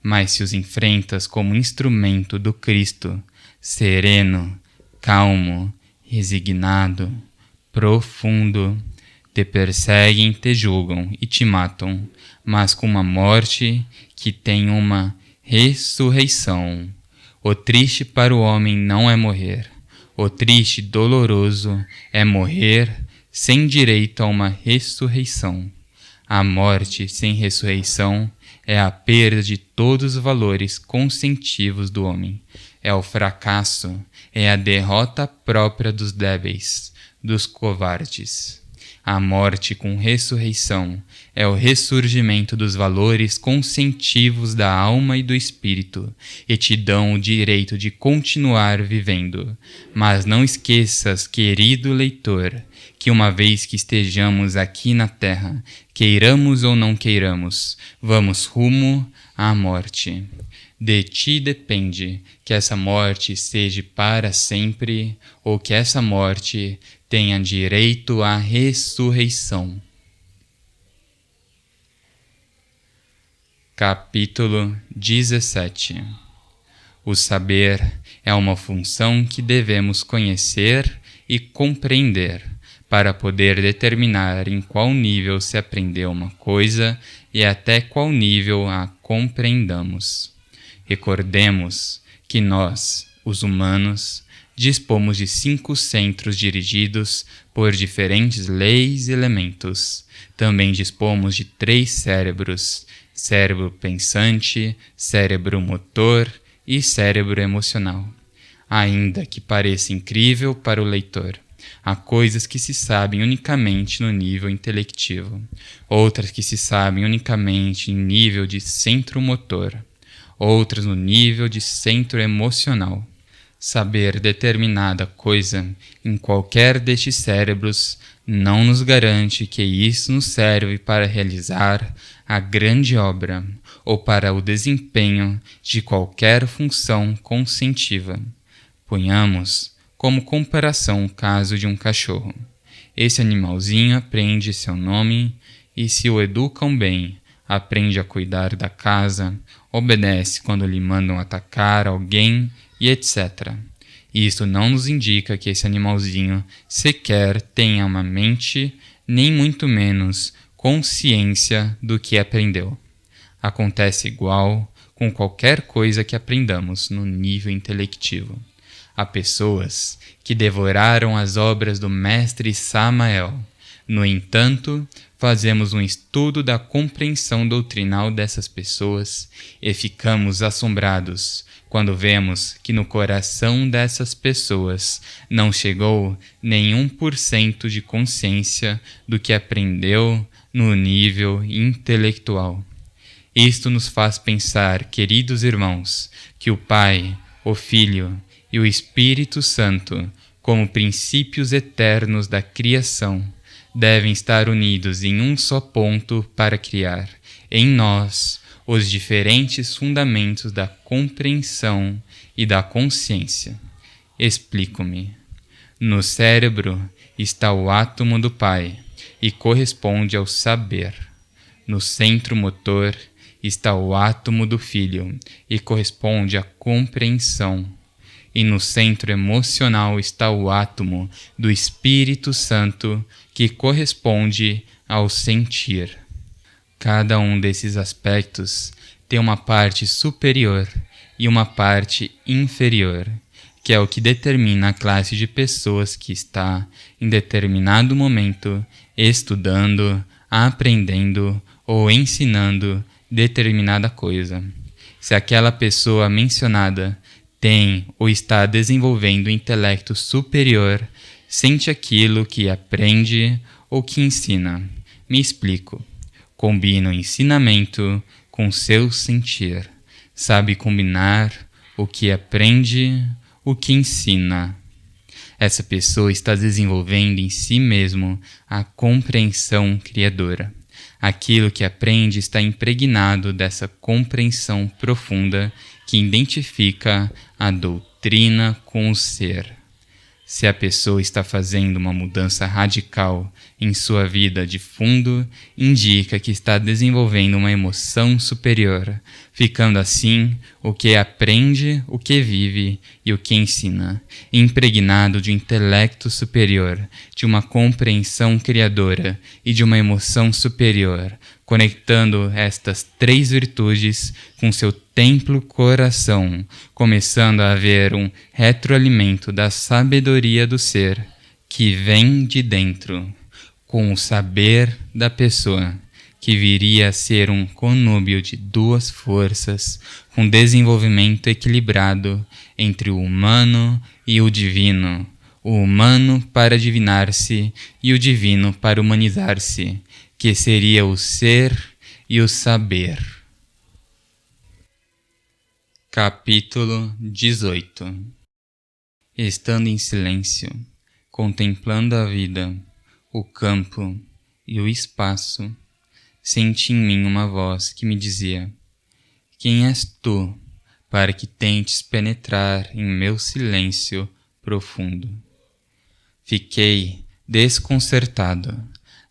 Mas se os enfrentas como instrumento do Cristo, sereno, calmo, resignado, profundo, te perseguem, te julgam e te matam, mas com uma morte que tem uma ressurreição. O triste para o homem não é morrer. O triste e doloroso é morrer sem direito a uma ressurreição. A morte sem ressurreição é a perda de todos os valores conscientivos do homem. É o fracasso, é a derrota própria dos débeis, dos covardes. A morte com ressurreição é o ressurgimento dos valores conscientivos da alma e do espírito, e te dão o direito de continuar vivendo. Mas não esqueças, querido leitor, que uma vez que estejamos aqui na Terra, queiramos ou não queiramos, vamos rumo à morte. De ti depende que essa morte seja para sempre ou que essa morte tenha direito à ressurreição. Capítulo 17. O saber é uma função que devemos conhecer e compreender para poder determinar em qual nível se aprendeu uma coisa e até qual nível a compreendamos. Recordemos que nós, os humanos, dispomos de 5 centros dirigidos por diferentes leis e elementos. Também dispomos de 3 cérebros: cérebro pensante, cérebro motor e cérebro emocional. Ainda que pareça incrível para o leitor, há coisas que se sabem unicamente no nível intelectivo, outras que se sabem unicamente em nível de centro motor, outras no nível de centro emocional. Saber determinada coisa em qualquer destes cérebros não nos garante que isso nos serve para realizar a grande obra ou para o desempenho de qualquer função conscientiva. Ponhamos como comparação o caso de um cachorro. Esse animalzinho aprende seu nome e, se o educam bem, aprende a cuidar da casa, obedece quando lhe mandam atacar alguém e etc. Isso não nos indica que esse animalzinho sequer tenha uma mente, nem muito menos consciência do que aprendeu. Acontece igual com qualquer coisa que aprendamos no nível intelectivo. Há pessoas que devoraram as obras do mestre Samael. No entanto, fazemos um estudo da compreensão doutrinal dessas pessoas e ficamos assombrados quando vemos que no coração dessas pessoas não chegou nem 1% de consciência do que aprendeu no nível intelectual. Isto nos faz pensar, queridos irmãos, que o Pai, o Filho e o Espírito Santo, como princípios eternos da criação, devem estar unidos em um só ponto para criar, em nós, os diferentes fundamentos da compreensão e da consciência. Explico-me. No cérebro está o átomo do Pai e corresponde ao saber. No centro motor está o átomo do Filho e corresponde à compreensão. E no centro emocional está o átomo do Espírito Santo, que corresponde ao sentir. Cada um desses aspectos tem uma parte superior e uma parte inferior, que é o que determina a classe de pessoas que está, em determinado momento, estudando, aprendendo ou ensinando determinada coisa. Se aquela pessoa mencionada tem ou está desenvolvendo intelecto superior, sente aquilo que aprende ou que ensina. Me explico. Combina o ensinamento com seu sentir. Sabe combinar o que aprende, o que ensina. Essa pessoa está desenvolvendo em si mesmo a compreensão criadora. Aquilo que aprende está impregnado dessa compreensão profunda que identifica a doutrina com o ser. Se a pessoa está fazendo uma mudança radical em sua vida de fundo, indica que está desenvolvendo uma emoção superior, ficando assim o que aprende, o que vive e o que ensina, impregnado de um intelecto superior, de uma compreensão criadora e de uma emoção superior, conectando estas 3 virtudes com seu templo coração, começando a haver um retroalimento da sabedoria do ser, que vem de dentro, com o saber da pessoa, que viria a ser um conúbio de 2 forças, com desenvolvimento equilibrado entre o humano e o divino, o humano para divinar-se e o divino para humanizar-se, que seria o ser e o saber. Capítulo 18. Estando em silêncio, contemplando a vida, o campo e o espaço, senti em mim uma voz que me dizia: quem és tu para que tentes penetrar em meu silêncio profundo? Fiquei desconcertado.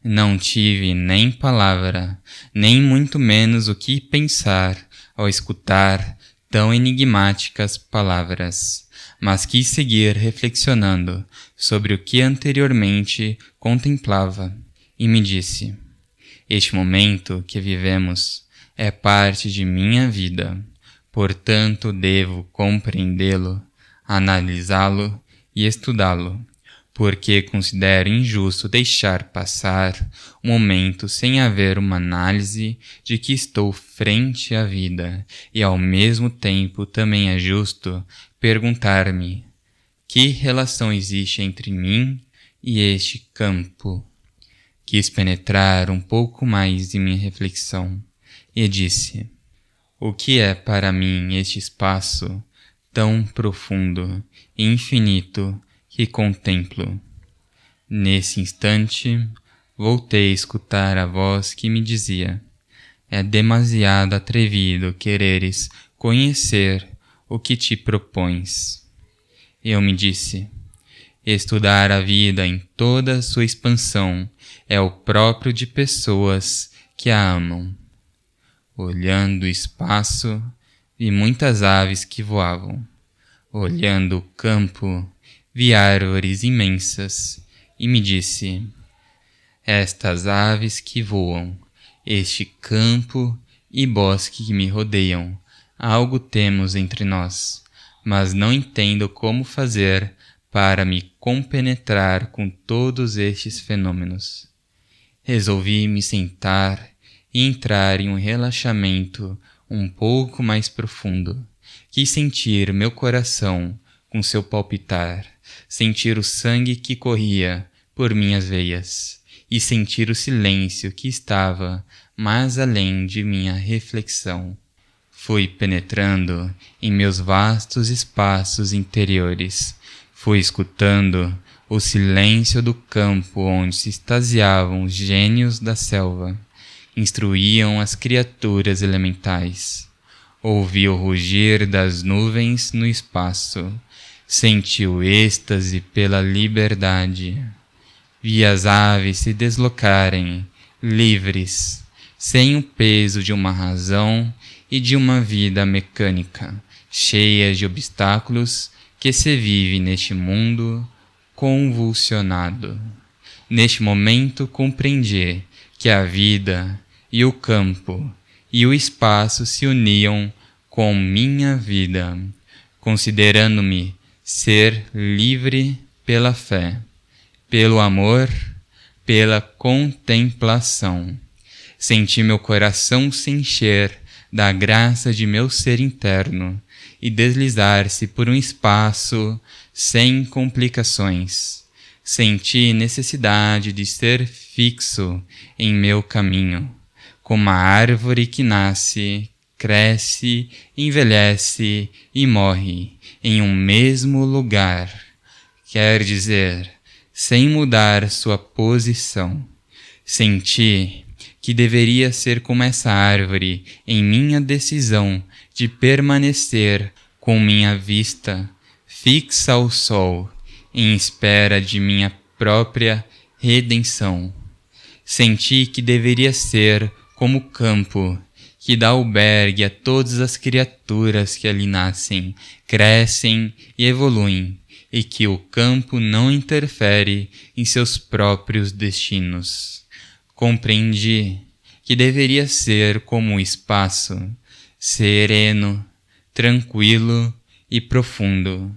Não tive nem palavra, nem muito menos o que pensar ao escutar tão enigmáticas palavras, mas quis seguir reflexionando sobre o que anteriormente contemplava e me disse: este momento que vivemos é parte de minha vida, portanto devo compreendê-lo, analisá-lo e estudá-lo, porque considero injusto deixar passar um momento sem haver uma análise de que estou frente à vida, e ao mesmo tempo também é justo perguntar-me: que relação existe entre mim e este campo? Quis penetrar um pouco mais em minha reflexão e disse: o que é para mim este espaço tão profundo e infinito que contemplo? Nesse instante, voltei a escutar a voz que me dizia: é demasiado atrevido quereres conhecer o que te propões. Eu me disse: estudar a vida em toda a sua expansão é o próprio de pessoas que a amam. Olhando o espaço, vi muitas aves que voavam. Olhando o campo, vi árvores imensas e me disse: estas aves que voam, este campo e bosque que me rodeiam, algo temos entre nós, mas não entendo como fazer para me compenetrar com todos estes fenômenos. Resolvi me sentar e entrar em um relaxamento um pouco mais profundo. Quis sentir meu coração com seu palpitar, sentir o sangue que corria por minhas veias e sentir o silêncio que estava mais além de minha reflexão. Fui penetrando em meus vastos espaços interiores. Fui escutando o silêncio do campo onde se extasiavam os gênios da selva, instruíam as criaturas elementais. Ouvi o rugir das nuvens no espaço, senti o êxtase pela liberdade. Vi as aves se deslocarem, livres, sem o peso de uma razão e de uma vida mecânica, cheia de obstáculos que se vive neste mundo convulsionado. Neste momento compreendi que a vida e o campo e o espaço se uniam com minha vida, considerando-me ser livre pela fé, pelo amor, pela contemplação. Senti meu coração se encher da graça de meu ser interno e deslizar-se por um espaço sem complicações. Senti necessidade de ser fixo em meu caminho, como a árvore que nasce, cresce, envelhece e morre em um mesmo lugar. Quer dizer, sem mudar sua posição. Senti que deveria ser como essa árvore em minha decisão de permanecer com minha vista fixa ao sol, em espera de minha própria redenção. Senti que deveria ser como o campo, que dá albergue a todas as criaturas que ali nascem, crescem e evoluem, e que o campo não interfere em seus próprios destinos. Compreendi que deveria ser como um espaço, sereno, tranquilo e profundo,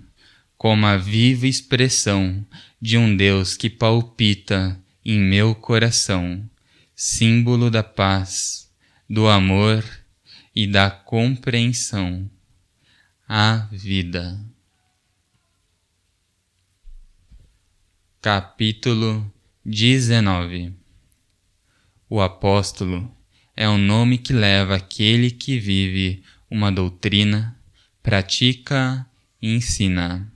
como a viva expressão de um Deus que palpita em meu coração, símbolo da paz, do amor e da compreensão. A vida. Capítulo 19. O apóstolo é o nome que leva aquele que vive uma doutrina, pratica e ensina.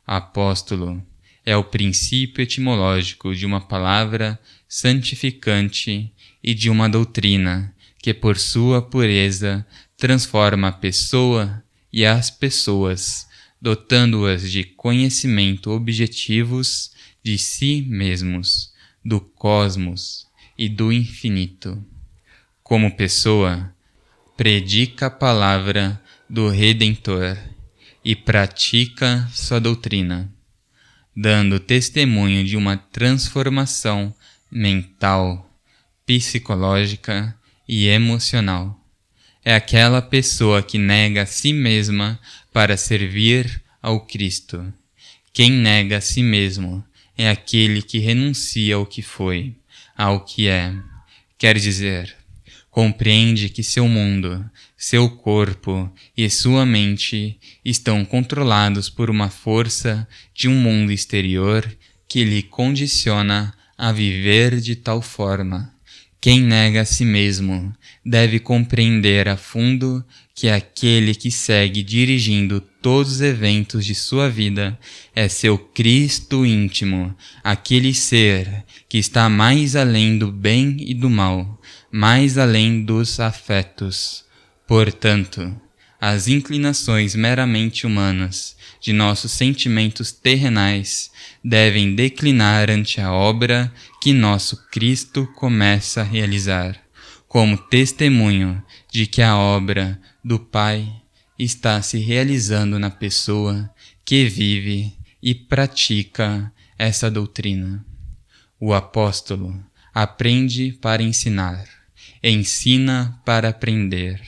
Apóstolo é o princípio etimológico de uma palavra santificante e de uma doutrina que, por sua pureza, transforma a pessoa e as pessoas, dotando-as de conhecimento objetivos de si mesmos, do cosmos e do infinito. Como pessoa, predica a palavra do Redentor e pratica sua doutrina, dando testemunho de uma transformação mental, psicológica e emocional. É aquela pessoa que nega a si mesma para servir ao Cristo. Quem nega a si mesmo é aquele que renuncia ao que foi, ao que é. Quer dizer, compreende que seu mundo, seu corpo e sua mente estão controlados por uma força de um mundo exterior que lhe condiciona a viver de tal forma. Quem nega a si mesmo deve compreender a fundo que aquele que segue dirigindo todos os eventos de sua vida é seu Cristo íntimo, aquele ser que está mais além do bem e do mal, mais além dos afetos. Portanto, as inclinações meramente humanas de nossos sentimentos terrenais devem declinar ante a obra que nosso Cristo começa a realizar, como testemunho de que a obra do Pai está se realizando na pessoa que vive e pratica essa doutrina. O apóstolo aprende para ensinar, ensina para aprender,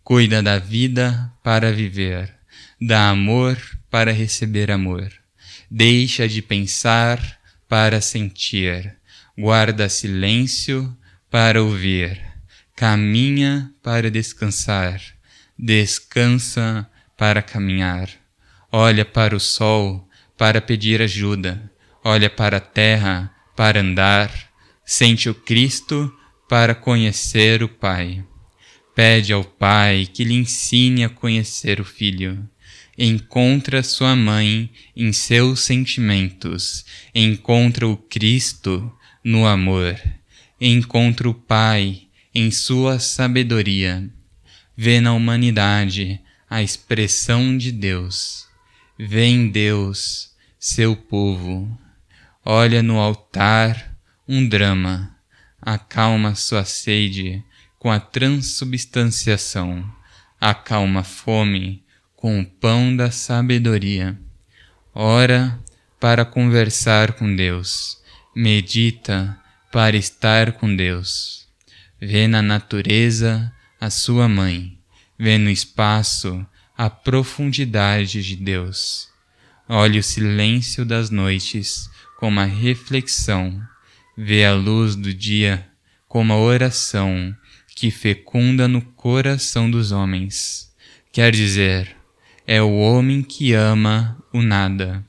cuida da vida para viver, dá amor para receber amor, deixa de pensar para sentir, guarda silêncio para ouvir, caminha para descansar, descansa para caminhar, olha para o sol para pedir ajuda, olha para a terra para andar, sente o Cristo para conhecer o Pai. Pede ao Pai que lhe ensine a conhecer o Filho. Encontra sua mãe em seus sentimentos. Encontra o Cristo no amor. Encontra o Pai em sua sabedoria. Vê na humanidade a expressão de Deus. Vê em Deus seu povo. Olha no altar um drama. Acalma sua sede com a transubstanciação, acalma a fome com o pão da sabedoria. Ora para conversar com Deus, medita para estar com Deus. Vê na natureza a sua mãe, vê no espaço a profundidade de Deus. Olhe o silêncio das noites como a reflexão, vê a luz do dia como a oração que fecunda no coração dos homens. Quer dizer, é o homem que ama o nada,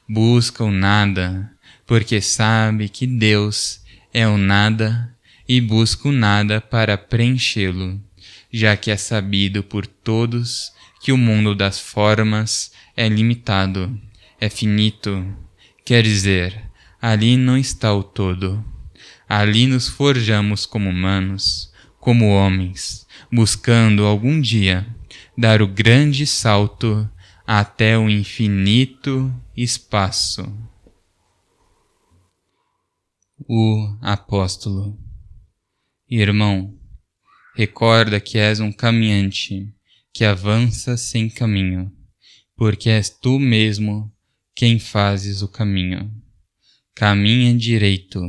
busca o nada, porque sabe que Deus é o nada e busca o nada para preenchê-lo, já que é sabido por todos que o mundo das formas é limitado, é finito. Quer dizer, ali não está o todo. Ali nos forjamos como humanos, como homens, buscando algum dia dar o grande salto até o infinito espaço. O apóstolo. Irmão, recorda que és um caminhante que avança sem caminho, porque és tu mesmo quem fazes o caminho. Caminha direito,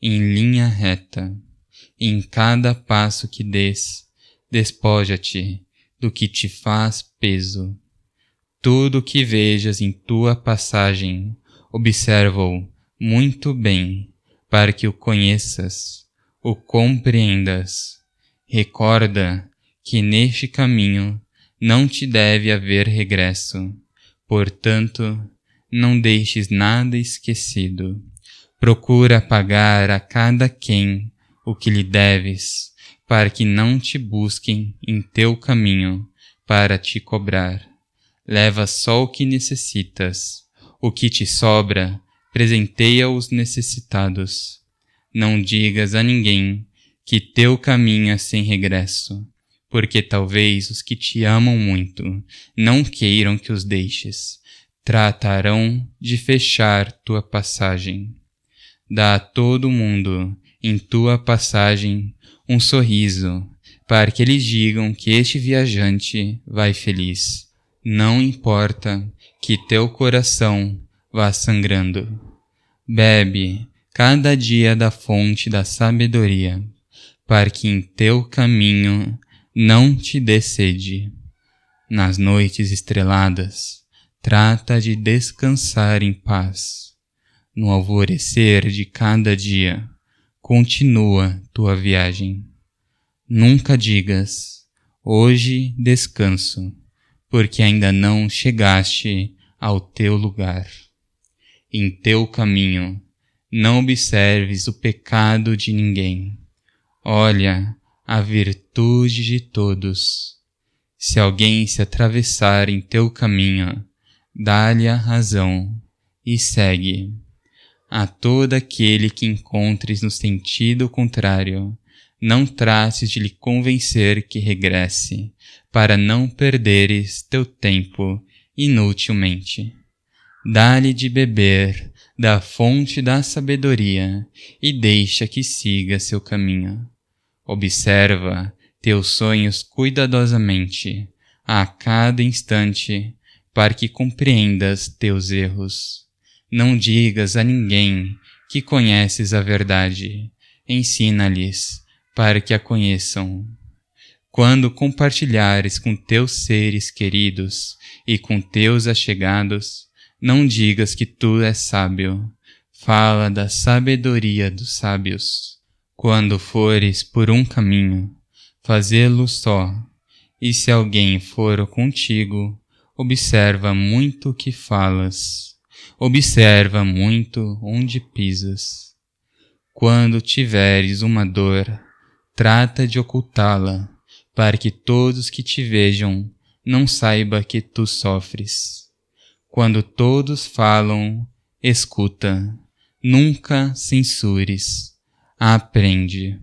em linha reta. Em cada passo que des, despoja-te do que te faz peso. Tudo o que vejas em tua passagem, observa-o muito bem, para que o conheças, o compreendas. Recorda que neste caminho não te deve haver regresso. Portanto, não deixes nada esquecido. Procura pagar a cada quem o que lhe deves, para que não te busquem em teu caminho para te cobrar. Leva só o que necessitas, o que te sobra, presenteia os necessitados. Não digas a ninguém que teu caminho é sem regresso, porque talvez os que te amam muito não queiram que os deixes. Tratarão de fechar tua passagem. Dá a todo mundo, em tua passagem, um sorriso, para que eles digam que este viajante vai feliz. Não importa que teu coração vá sangrando. Bebe cada dia da fonte da sabedoria, para que em teu caminho não te dê sede. Nas noites estreladas, trata de descansar em paz. No alvorecer de cada dia, continua tua viagem. Nunca digas, hoje descanso, porque ainda não chegaste ao teu lugar. Em teu caminho, não observes o pecado de ninguém. Olha a virtude de todos. Se alguém se atravessar em teu caminho, dá-lhe a razão e segue. A todo aquele que encontres no sentido contrário, não trates de lhe convencer que regresse, para não perderes teu tempo inutilmente. Dá-lhe de beber da fonte da sabedoria e deixa que siga seu caminho. Observa teus sonhos cuidadosamente, a cada instante, para que compreendas teus erros. Não digas a ninguém que conheces a verdade. Ensina-lhes para que a conheçam. Quando compartilhares com teus seres queridos e com teus allegados, não digas que tu és sábio. Fala da sabedoria dos sábios. Quando fores por um caminho, fazê-lo só. E se alguém for contigo, observa muito o que falas. Observa muito onde pisas. Quando tiveres uma dor, trata de ocultá-la, para que todos que te vejam não saibam que tu sofres. Quando todos falam, escuta. Nunca censures. Aprende.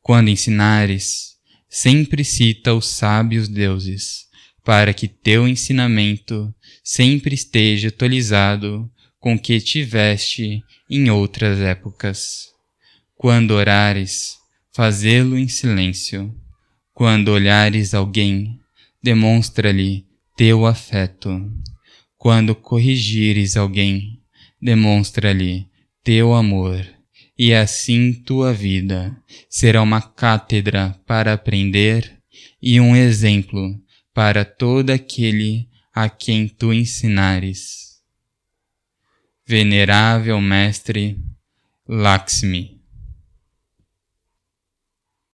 Quando ensinares, sempre cita os sábios deuses, para que teu ensinamento sempre esteja atualizado com o que tiveste em outras épocas. Quando orares, fazê-lo em silêncio. Quando olhares alguém, demonstra-lhe teu afeto. Quando corrigires alguém, demonstra-lhe teu amor. E assim tua vida será uma cátedra para aprender e um exemplo para todo aquele a quem tu ensinares. Venerável Mestre Lakshmi.